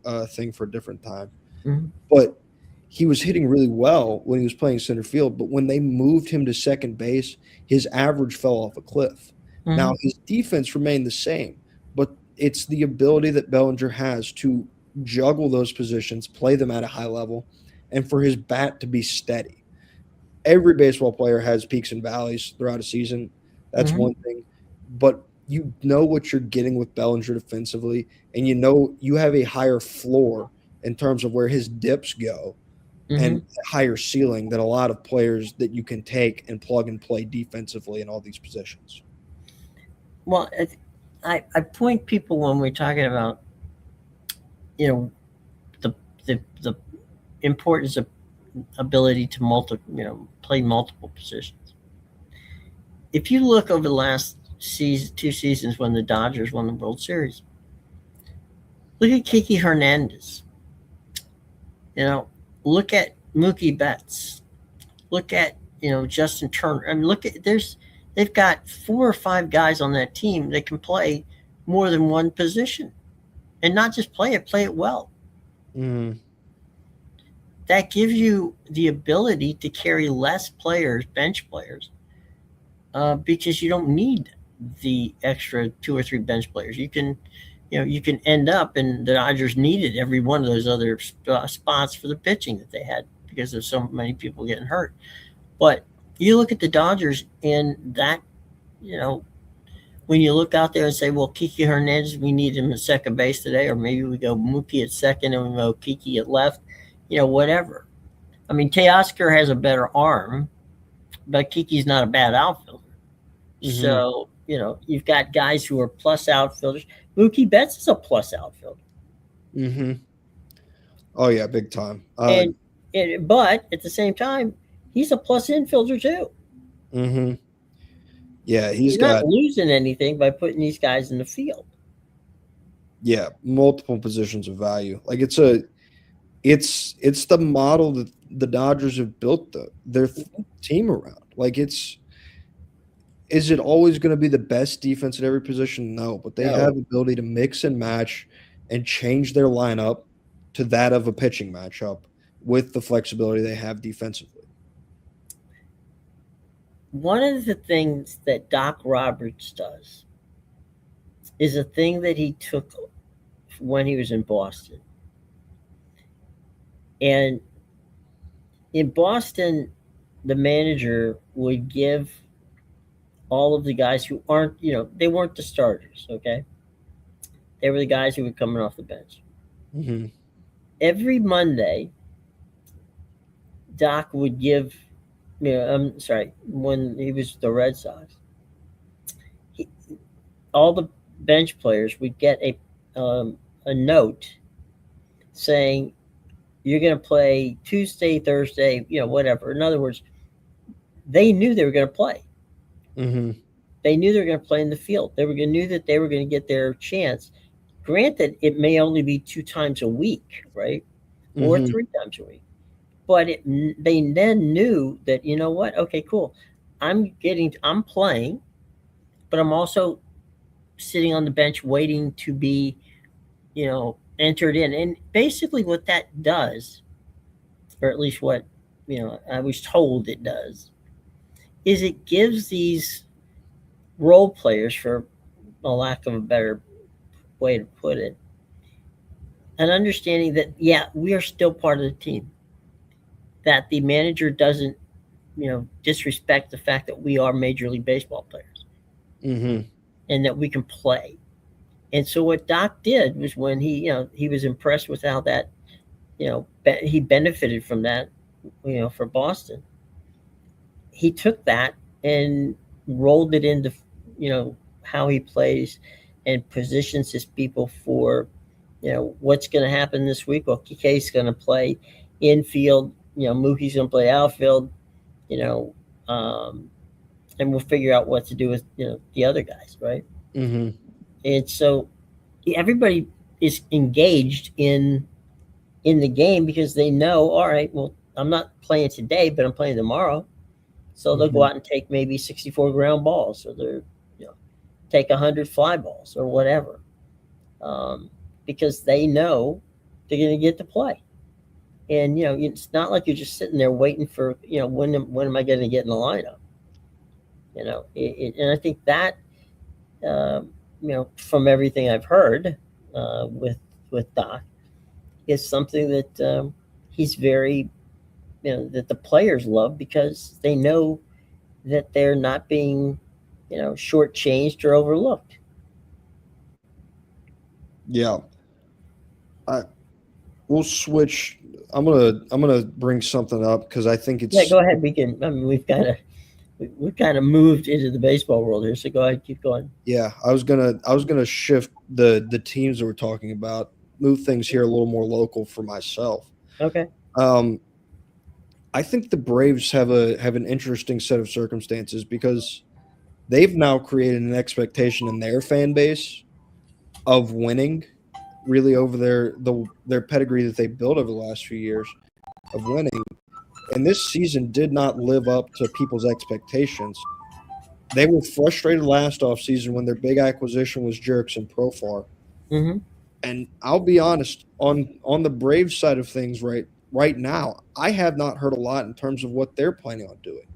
a thing for a different time. Hmm. But he was hitting really well when he was playing center field. But when they moved him to second base, his average fell off a cliff. Now Hmm. his defense remained the same, but it's the ability that Bellinger has to juggle those positions, play them at a high level, and for his bat to be steady. Every baseball player has peaks and valleys throughout a season. That's Hmm. one thing. But you know what you're getting with Bellinger defensively, and you know you have a higher floor in terms of where his dips go, and Hmm. a higher ceiling than a lot of players that you can take and plug and play defensively in all these positions. Well, I point people when we're talking about you know the importance of ability to play multiple positions. If you look over the last two seasons when the Dodgers won the World Series, look at Kiki Hernandez. You know, look at Mookie Betts. Look at Justin Turner. I mean, they've got four or five guys on that team that can play more than one position, and not just play it well. Mm, that gives you the ability to carry less players, bench players, because you don't need the extra two or three bench players. You can end up, and the Dodgers needed every one of those other spots for the pitching that they had because of so many people getting hurt. But you look at the Dodgers, and that, you know, when you look out there and say, well, Kiki Hernandez, we need him at second base today, or maybe we go Mookie at second and we go Kiki at left, whatever. I mean, Teoscar has a better arm, but Kiki's not a bad outfielder. Mm-hmm. So, you've got guys who are plus outfielders. Mookie Betts is a plus outfielder. Mm-hmm. Oh, yeah, big time. But at the same time, he's a plus infielder too. Mm-hmm. Yeah, he's not losing anything by putting these guys in the field. Yeah, multiple positions of value. Like it's the model that the Dodgers have built their team around. Like is it always going to be the best defense at every position? No, but they have the ability to mix and match and change their lineup to that of a pitching matchup with the flexibility they have defensively. One of the things that Doc Roberts does is a thing that he took when he was in Boston. And in Boston, the manager would give all of the guys who aren't, they weren't the starters, okay? They were the guys who were coming off the bench. Mm-hmm. Every Monday, Doc would give, when he was the Red Sox, all the bench players would get a note saying, you're going to play Tuesday, Thursday, whatever. In other words, they knew they were going to play. Mm-hmm. They knew they were going to play in the field. They knew that they were going to get their chance. Granted, it may only be 2 times a week, right? Or 3 times a week. But they then knew that, you know what? Okay, cool. I'm playing, but I'm also sitting on the bench waiting to be, entered in. And basically what that does, or at least what, I was told it does, is it gives these role players, for a lack of a better way to put it, an understanding that, we are still part of the team. That the manager doesn't, disrespect the fact that we are Major League Baseball players. Mm-hmm. And that we can play. And so what Doc did was, when he was impressed with how that, he benefited from that, for Boston. He took that and rolled it into, how he plays and positions his people for, what's going to happen this week. Well, Kike's going to play infield, Mookie's going to play outfield, and we'll figure out what to do with, the other guys, right? Mm-hmm. And so everybody is engaged in the game because they know, all right, well, I'm not playing today, but I'm playing tomorrow. So they'll go out and take maybe 64 ground balls, or they're, take 100 fly balls or whatever, because they know they're going to get to play. And, it's not like you're just sitting there waiting for, when am I going to get in the lineup? And I think that, from everything I've heard with Doc, is something that he's very, that the players love, because they know that they're not being, shortchanged or overlooked. Yeah. We'll switch. I'm gonna bring something up because I think it's. Yeah, go ahead. We've kind of moved into the baseball world here, so go ahead, keep going. Yeah, I was gonna shift the teams that we're talking about, move things here a little more local for myself. Okay. I think the Braves have an interesting set of circumstances because they've now created an expectation in their fan base of winning, really, over their pedigree that they built over the last few years of winning. And this season did not live up to people's expectations. They were frustrated last offseason when their big acquisition was Jerks and Profar. Mm-hmm. And I'll be honest, on the Braves side of things, right, right now, I have not heard a lot in terms of what they're planning on doing.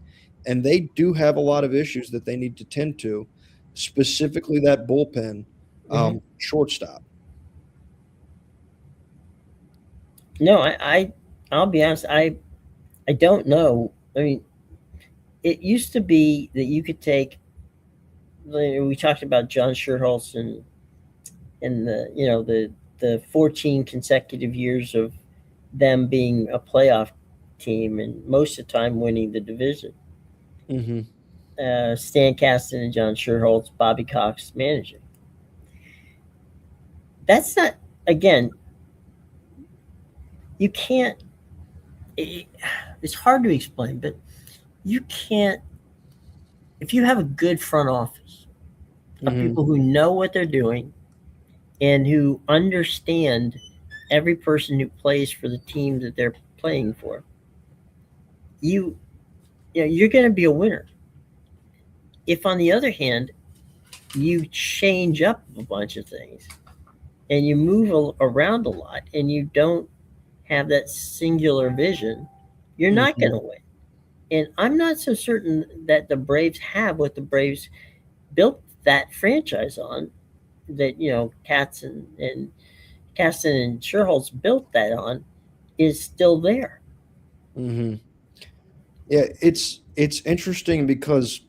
And they do have a lot of issues that they need to tend to, specifically that bullpen Mhm. shortstop. No, I'll be honest. I don't know. I mean, it used to be that you could take. We talked about John Schuerholz and the 14 consecutive years of them being a playoff team and most of the time winning the division. Mm-hmm. Stan Kasten and John Schuerholz, Bobby Cox managing. That's not, again, you can't, it, it's hard to explain, but you can't, if you have a good front office of Mm-hmm. people who know what they're doing and who understand every person who plays for the team that they're playing for, you, you're going to be a winner. If, on the other hand, you change up a bunch of things and you move around a lot and you don't have that singular vision, you're not Mm-hmm. going to win. And I'm not so certain that the Braves have what the Braves built that franchise on. That and Kasten and Sherholz built that on is still there. Mm-hmm. Yeah, it's interesting because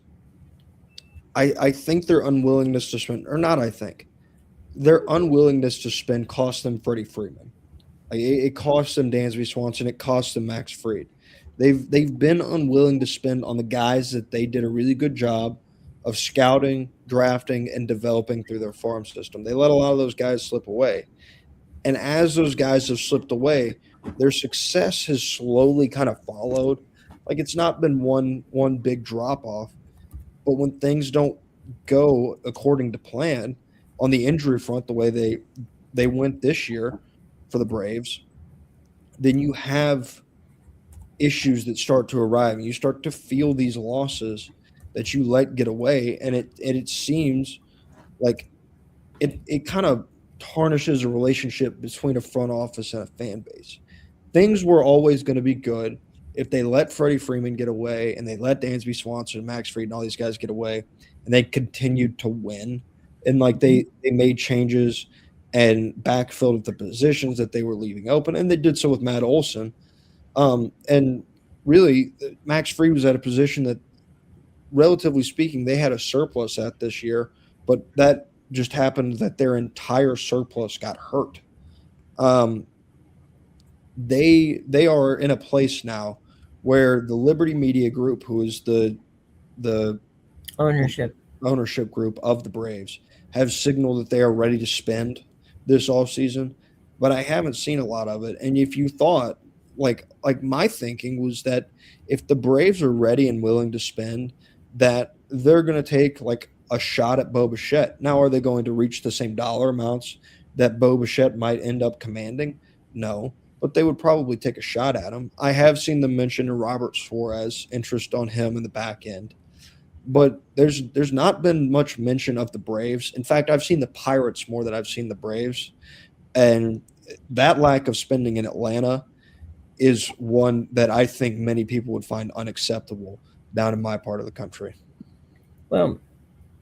I think their unwillingness to spend, or not, I think their unwillingness to spend cost them Freddie Freeman. Like it cost them Dansby Swanson. It cost them Max Fried. They've been unwilling to spend on the guys that they did a really good job of scouting, drafting, and developing through their farm system. They let a lot of those guys slip away. And as those guys have slipped away, their success has slowly kind of followed. Like it's not been one big drop off, but when things don't go according to plan on the injury front, the way they went this year for the Braves, then you have issues that start to arrive, and you start to feel these losses that you let get away, and it seems like it kind of tarnishes a relationship between a front office and a fan base. Things were always going to be good if they let Freddie Freeman get away and they let Dansby Swanson, Max Fried, and all these guys get away, and they continued to win. And like they made changes and backfilled the positions that they were leaving open, and they did so with Matt Olson. And really, Max Fried was at a position that, relatively speaking, they had a surplus at this year, but that just happened that their entire surplus got hurt. Um, they are in a place now where the Liberty Media Group, who is the Ownership. ownership group of the Braves, have signaled that they are ready to spend this offseason, but I haven't seen a lot of it. And if you thought, like my thinking was that if the Braves are ready and willing to spend, that they're going to take like a shot at Bo Bichette. Now, are they going to reach the same dollar amounts that Bo Bichette might end up commanding? No, but they would probably take a shot at him. I have seen them mention Robert Suarez, interest on him in the back end, but there's not been much mention of the Braves. In fact, I've seen the Pirates more than I've seen the Braves, and that lack of spending in Atlanta is one that I think many people would find unacceptable down in my part of the country. Well,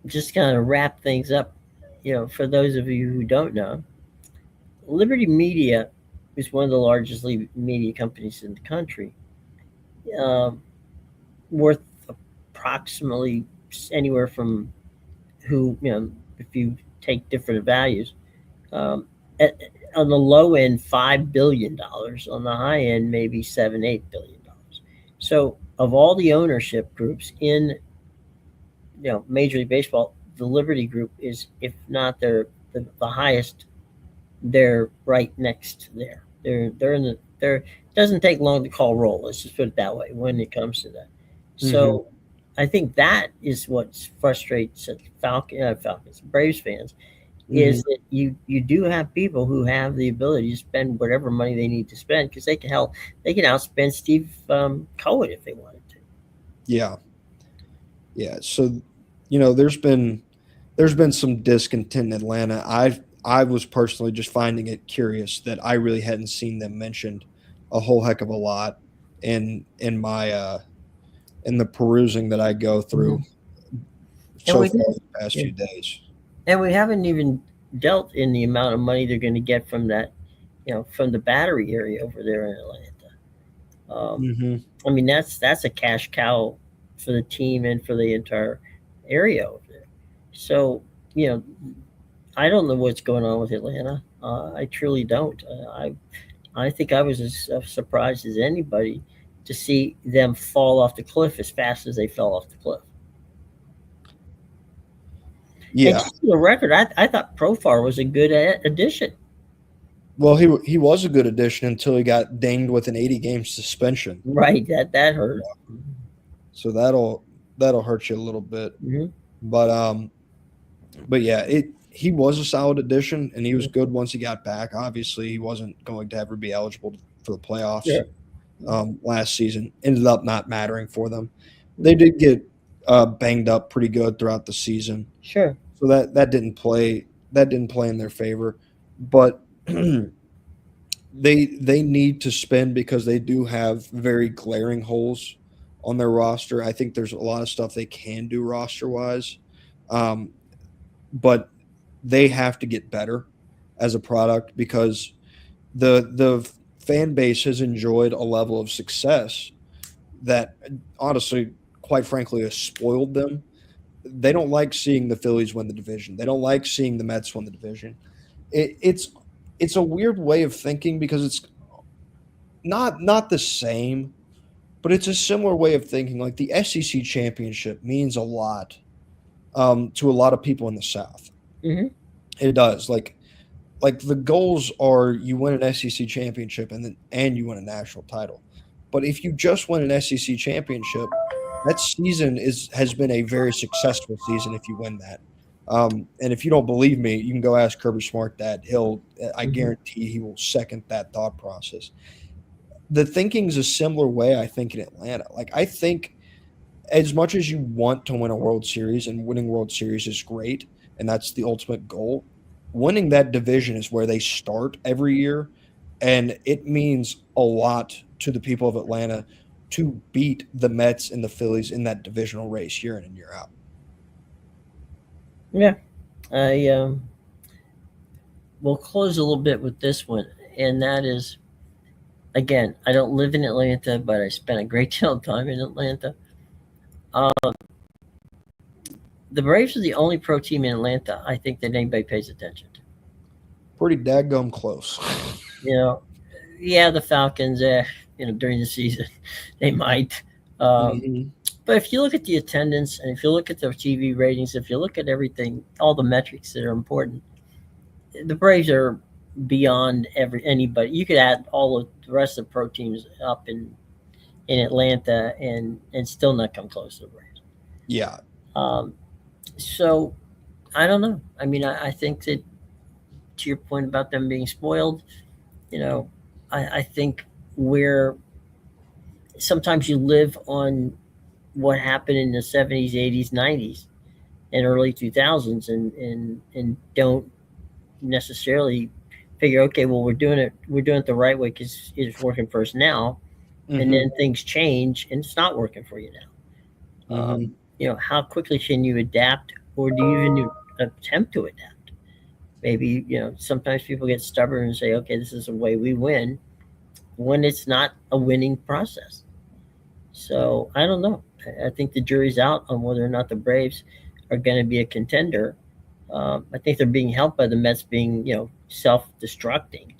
just kind of wrap things up. For those of you who don't know, Liberty Media is one of the largest media companies in the country, um, worth approximately anywhere from if you take different values, um, at, on the low end, $5 billion. On the high end, maybe $7-8 billion. So, of all the ownership groups in Major League Baseball, the Liberty Group is, if not the highest, they're right next there. They're in the they're. It doesn't take long to call roll. Let's just put it that way when it comes to that. Mm-hmm. So, I think that is what frustrates Falcons, Braves fans, Mm-hmm. is that you do have people who have the ability to spend whatever money they need to spend because they can outspend Steve Cohen if they wanted to. Yeah, yeah. So, there's been some discontent in Atlanta. I was personally just finding it curious that I really hadn't seen them mentioned a whole heck of a lot in my in the perusing that I go through Mhm. And so we far the past yeah. few days. And we haven't even dealt in the amount of money they're going to get from that, from the battery area over there in Atlanta. Hmm. I mean, that's a cash cow for the team and for the entire area over there. So, you know, I don't know what's going on with Atlanta. I truly don't. I think I was as surprised as anybody to see them fall off the cliff as fast as they fell off the cliff. And Yeah. just for the record, I thought Profar was a good addition. Well, he was a good addition until he got dinged with an 80-game suspension. Right, that hurt. So that'll hurt you a little bit. Mm-hmm. But but yeah, he was a solid addition, and he was good once he got back. Obviously, he wasn't going to ever be eligible for the playoffs Sure. last season. Ended up not mattering for them. They did get banged up pretty good throughout the season, Sure. so that didn't play in their favor. But they need to spend because they do have very glaring holes on their roster. I think there's a lot of stuff they can do roster wise, but they have to get better as a product because the fan base has enjoyed a level of success that honestly, quite frankly, has spoiled them. They don't like seeing the Phillies win the division. They don't like seeing the Mets win the division. It's a weird way of thinking because it's not the same, but it's a similar way of thinking. Like the SEC championship means a lot to a lot of people in the South. Mm-hmm. It does. Like the goals are you win an SEC championship and you win a national title. But if you just win an SEC championship, that season has been a very successful season if you win that. And if you don't believe me, you can go ask Kirby Smart that. I Mm-hmm. guarantee he will second that thought process. The thinking's a similar way, I think, in Atlanta. Like I think as much as you want to win a World Series, and winning World Series is great, and that's the ultimate goal, winning that division is where they start every year. And it means a lot to the people of Atlanta to beat the Mets and the Phillies in that divisional race year in and year out. Yeah. I will close a little bit with this one, and that is, again, I don't live in Atlanta, but I spent a great deal of time in Atlanta. The Braves are the only pro team in Atlanta I think that anybody pays attention to. Pretty daggum close. You know, yeah, the Falcons, during the season, they might. Um, Hmm. but if you look at the attendance and if you look at the TV ratings, if you look at everything, all the metrics that are important, the Braves are beyond anybody. You could add all of the rest of the pro teams up in Atlanta and still not come close to the Braves. Yeah. Um, so I don't know. I mean, I think that to your point about them being spoiled, you know, I think where sometimes you live on what happened in the 70s, 80s, 90s, and early 2000s and don't necessarily figure, okay, well, we're doing it the right way because it's working for us now. And Hmm. then things change and it's not working for you now. Hmm. How quickly can you adapt or do you even attempt to adapt? Maybe, sometimes people get stubborn and say, okay, this is the way we win when it's not a winning process. So I don't know. I think the jury's out on whether or not the Braves are going to be a contender. I think they're being helped by the Mets being, self-destructing,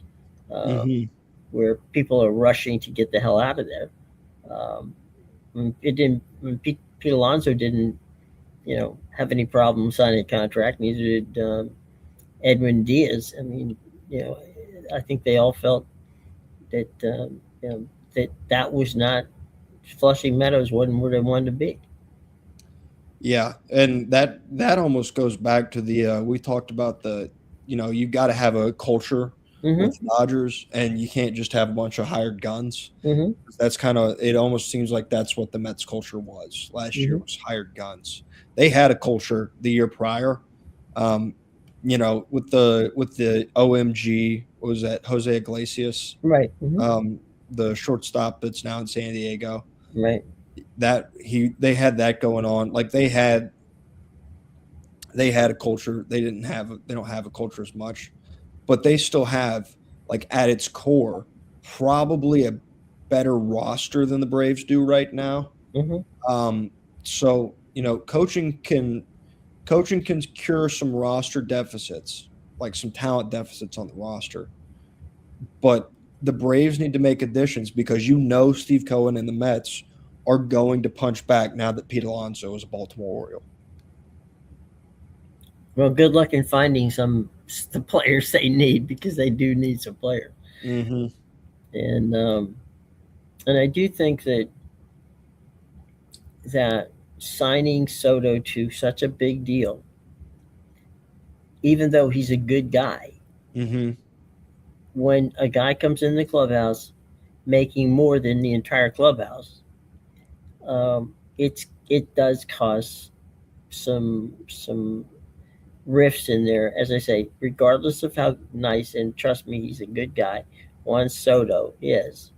uh, Hmm. where people are rushing to get the hell out of there. It didn't. Pete Alonso didn't, have any problem signing a contract. Neither did Edwin Diaz. I mean, you know, I think they all felt that that was not Flushing Meadows wasn't where they wanted to be. Yeah, and that almost goes back to the we talked about you've got to have a culture Mm-hmm. with the Dodgers, and you can't just have a bunch of hired guns. Mm-hmm. That's kind of it. Almost seems like that's what the Mets culture was last year Mm-hmm. was hired guns. They had a culture the year prior, um, with the OMG, what was that Jose Iglesias? Right. Mm-hmm. Um, the shortstop that's now in San Diego. Right. They had that going on. Like they had a culture. They don't have a culture as much, but they still have, like, at its core, probably a better roster than the Braves do right now. Mm-hmm. So coaching can cure some roster deficits, like some talent deficits on the roster. But the Braves need to make additions because Steve Cohen and the Mets are going to punch back now that Pete Alonso is a Baltimore Oriole. Well, good luck in finding the players they need, because they do need some players. Mm-hmm. And I do think that signing Soto to such a big deal, even though he's a good guy, Mm-hmm. when a guy comes in the clubhouse making more than the entire clubhouse, it does cause some rifts in there. As I say, regardless of how nice, and trust me, he's a good guy, Juan Soto is.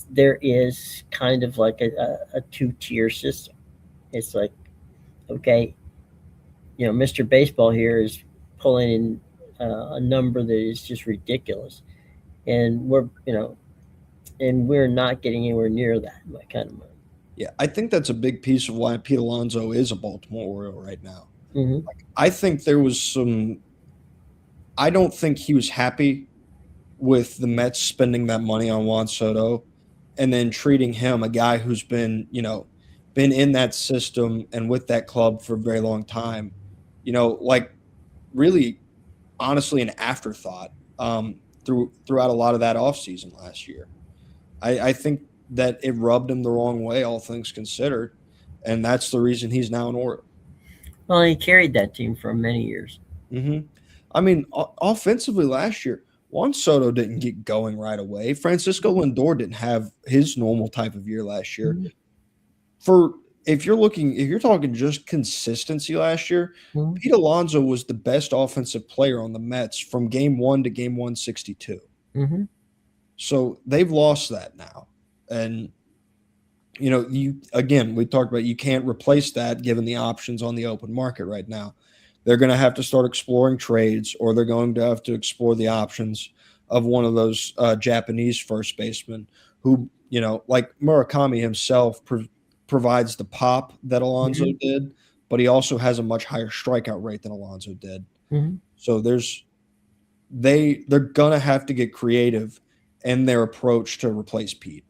There is kind of like a two-tier system. It's like, okay, Mr. Baseball here is pulling in a number that is just ridiculous, and we're not getting anywhere near that kind of money. Yeah, I think that's a big piece of why Pete Alonso is a Baltimore Oriole right now. Mm-hmm. I think there was I don't think he was happy with the Mets spending that money on Juan Soto and then treating him, a guy who's been in that system and with that club for a very long time, like really honestly an afterthought throughout a lot of that offseason last year. I think that it rubbed him the wrong way, all things considered, and that's the reason he's now an Oriole. Well, he carried that team for many years. Mm-hmm. I mean, offensively last year, Juan Soto didn't get going right away. Francisco Lindor didn't have his normal type of year last year. Mm-hmm. If you're talking just consistency last year, mm-hmm. Pete Alonso was the best offensive player on the Mets from game 1 to game 162. Mm-hmm. So they've lost that now. And, we talked about you can't replace that given the options on the open market right now. They're going to have to start exploring trades, or they're going to have to explore the options of one of those Japanese first basemen who, like Murakami himself provides the pop that Alonso mm-hmm. did, but he also has a much higher strikeout rate than Alonso did. Mm-hmm. So they're going to have to get creative in their approach to replace Pete.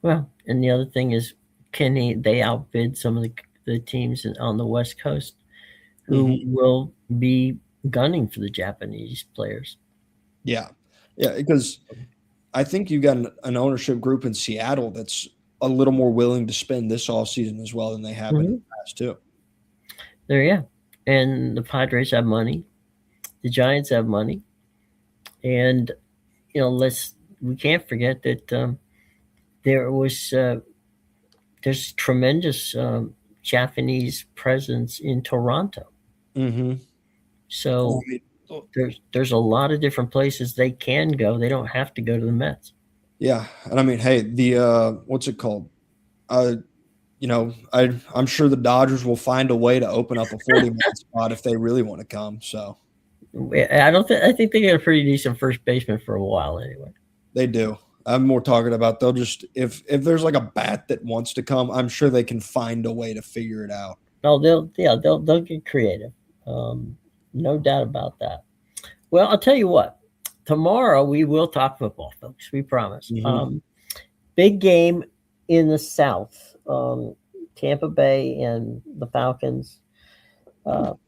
Well, and the other thing is, they outbid some of the teams on the West Coast who mm-hmm. will be gunning for the Japanese players. Yeah, because I think you got an ownership group in Seattle that's a little more willing to spend this offseason as well than they have mm-hmm. in the past too. And the Padres have money, the Giants have money, and we can't forget that there's tremendous Japanese presence in Toronto. Mm-hmm. So there's a lot of different places they can go. They don't have to go to the Mets. Yeah, and I mean, hey, the what's it called? I'm sure the Dodgers will find a way to open up a 40-man spot if they really want to come. So I think they got a pretty decent first baseman for a while anyway. They do. I'm more talking about they'll just if there's like a bat that wants to come, I'm sure they can find a way to figure it out. Oh, they'll get creative. No doubt about that. Well, I'll tell you what. Tomorrow we will talk football, folks. We promise. Mm-hmm. Big game in the South. Tampa Bay and the Falcons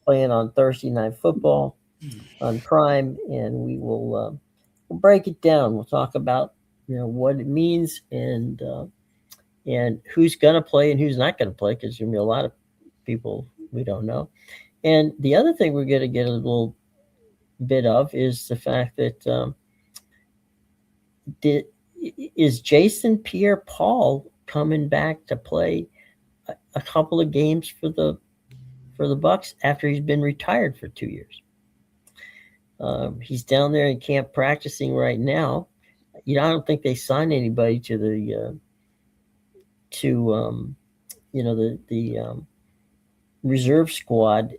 playing on Thursday Night Football on Prime, and we will we'll break it down. We'll talk about what it means and who's going to play and who's not going to play, because there's going to be a lot of people we don't know. And the other thing we're going to get a little bit of is the fact that is Jason Pierre-Paul coming back to play a couple of games for the Bucs after he's been retired for 2 years. He's down there in camp practicing right now. I don't think they signed anybody to the reserve squad,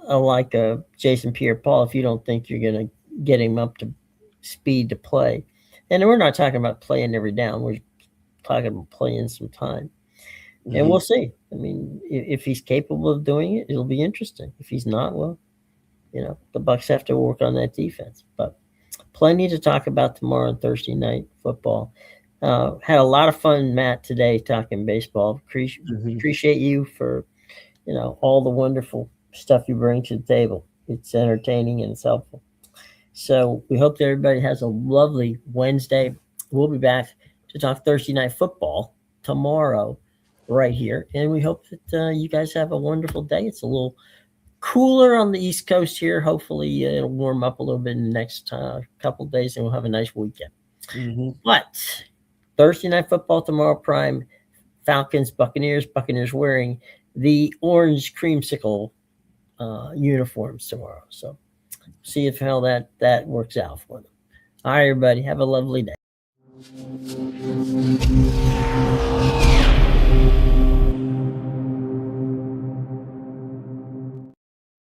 like Jason Pierre-Paul. If you don't think you're going to get him up to speed to play, and we're not talking about playing every down. We're talking about playing some time, and we'll see. I mean, if he's capable of doing it, it'll be interesting. If he's not, well, the Bucks have to work on that defense. But plenty to talk about tomorrow on Thursday night football. Had a lot of fun, Matt, today talking baseball. Appreciate you for all the wonderful stuff you bring to the table. It's entertaining and it's helpful. So we hope that everybody has a lovely Wednesday. We'll be back to talk Thursday night football tomorrow right here. And we hope that you guys have a wonderful day. It's a little cooler on the East Coast here. Hopefully it'll warm up a little bit in the next couple of days and we'll have a nice weekend. But Thursday night football tomorrow, prime Falcons, Buccaneers wearing the orange creamsicle uniforms tomorrow. So see if how that works out for them. All right, everybody, have a lovely day.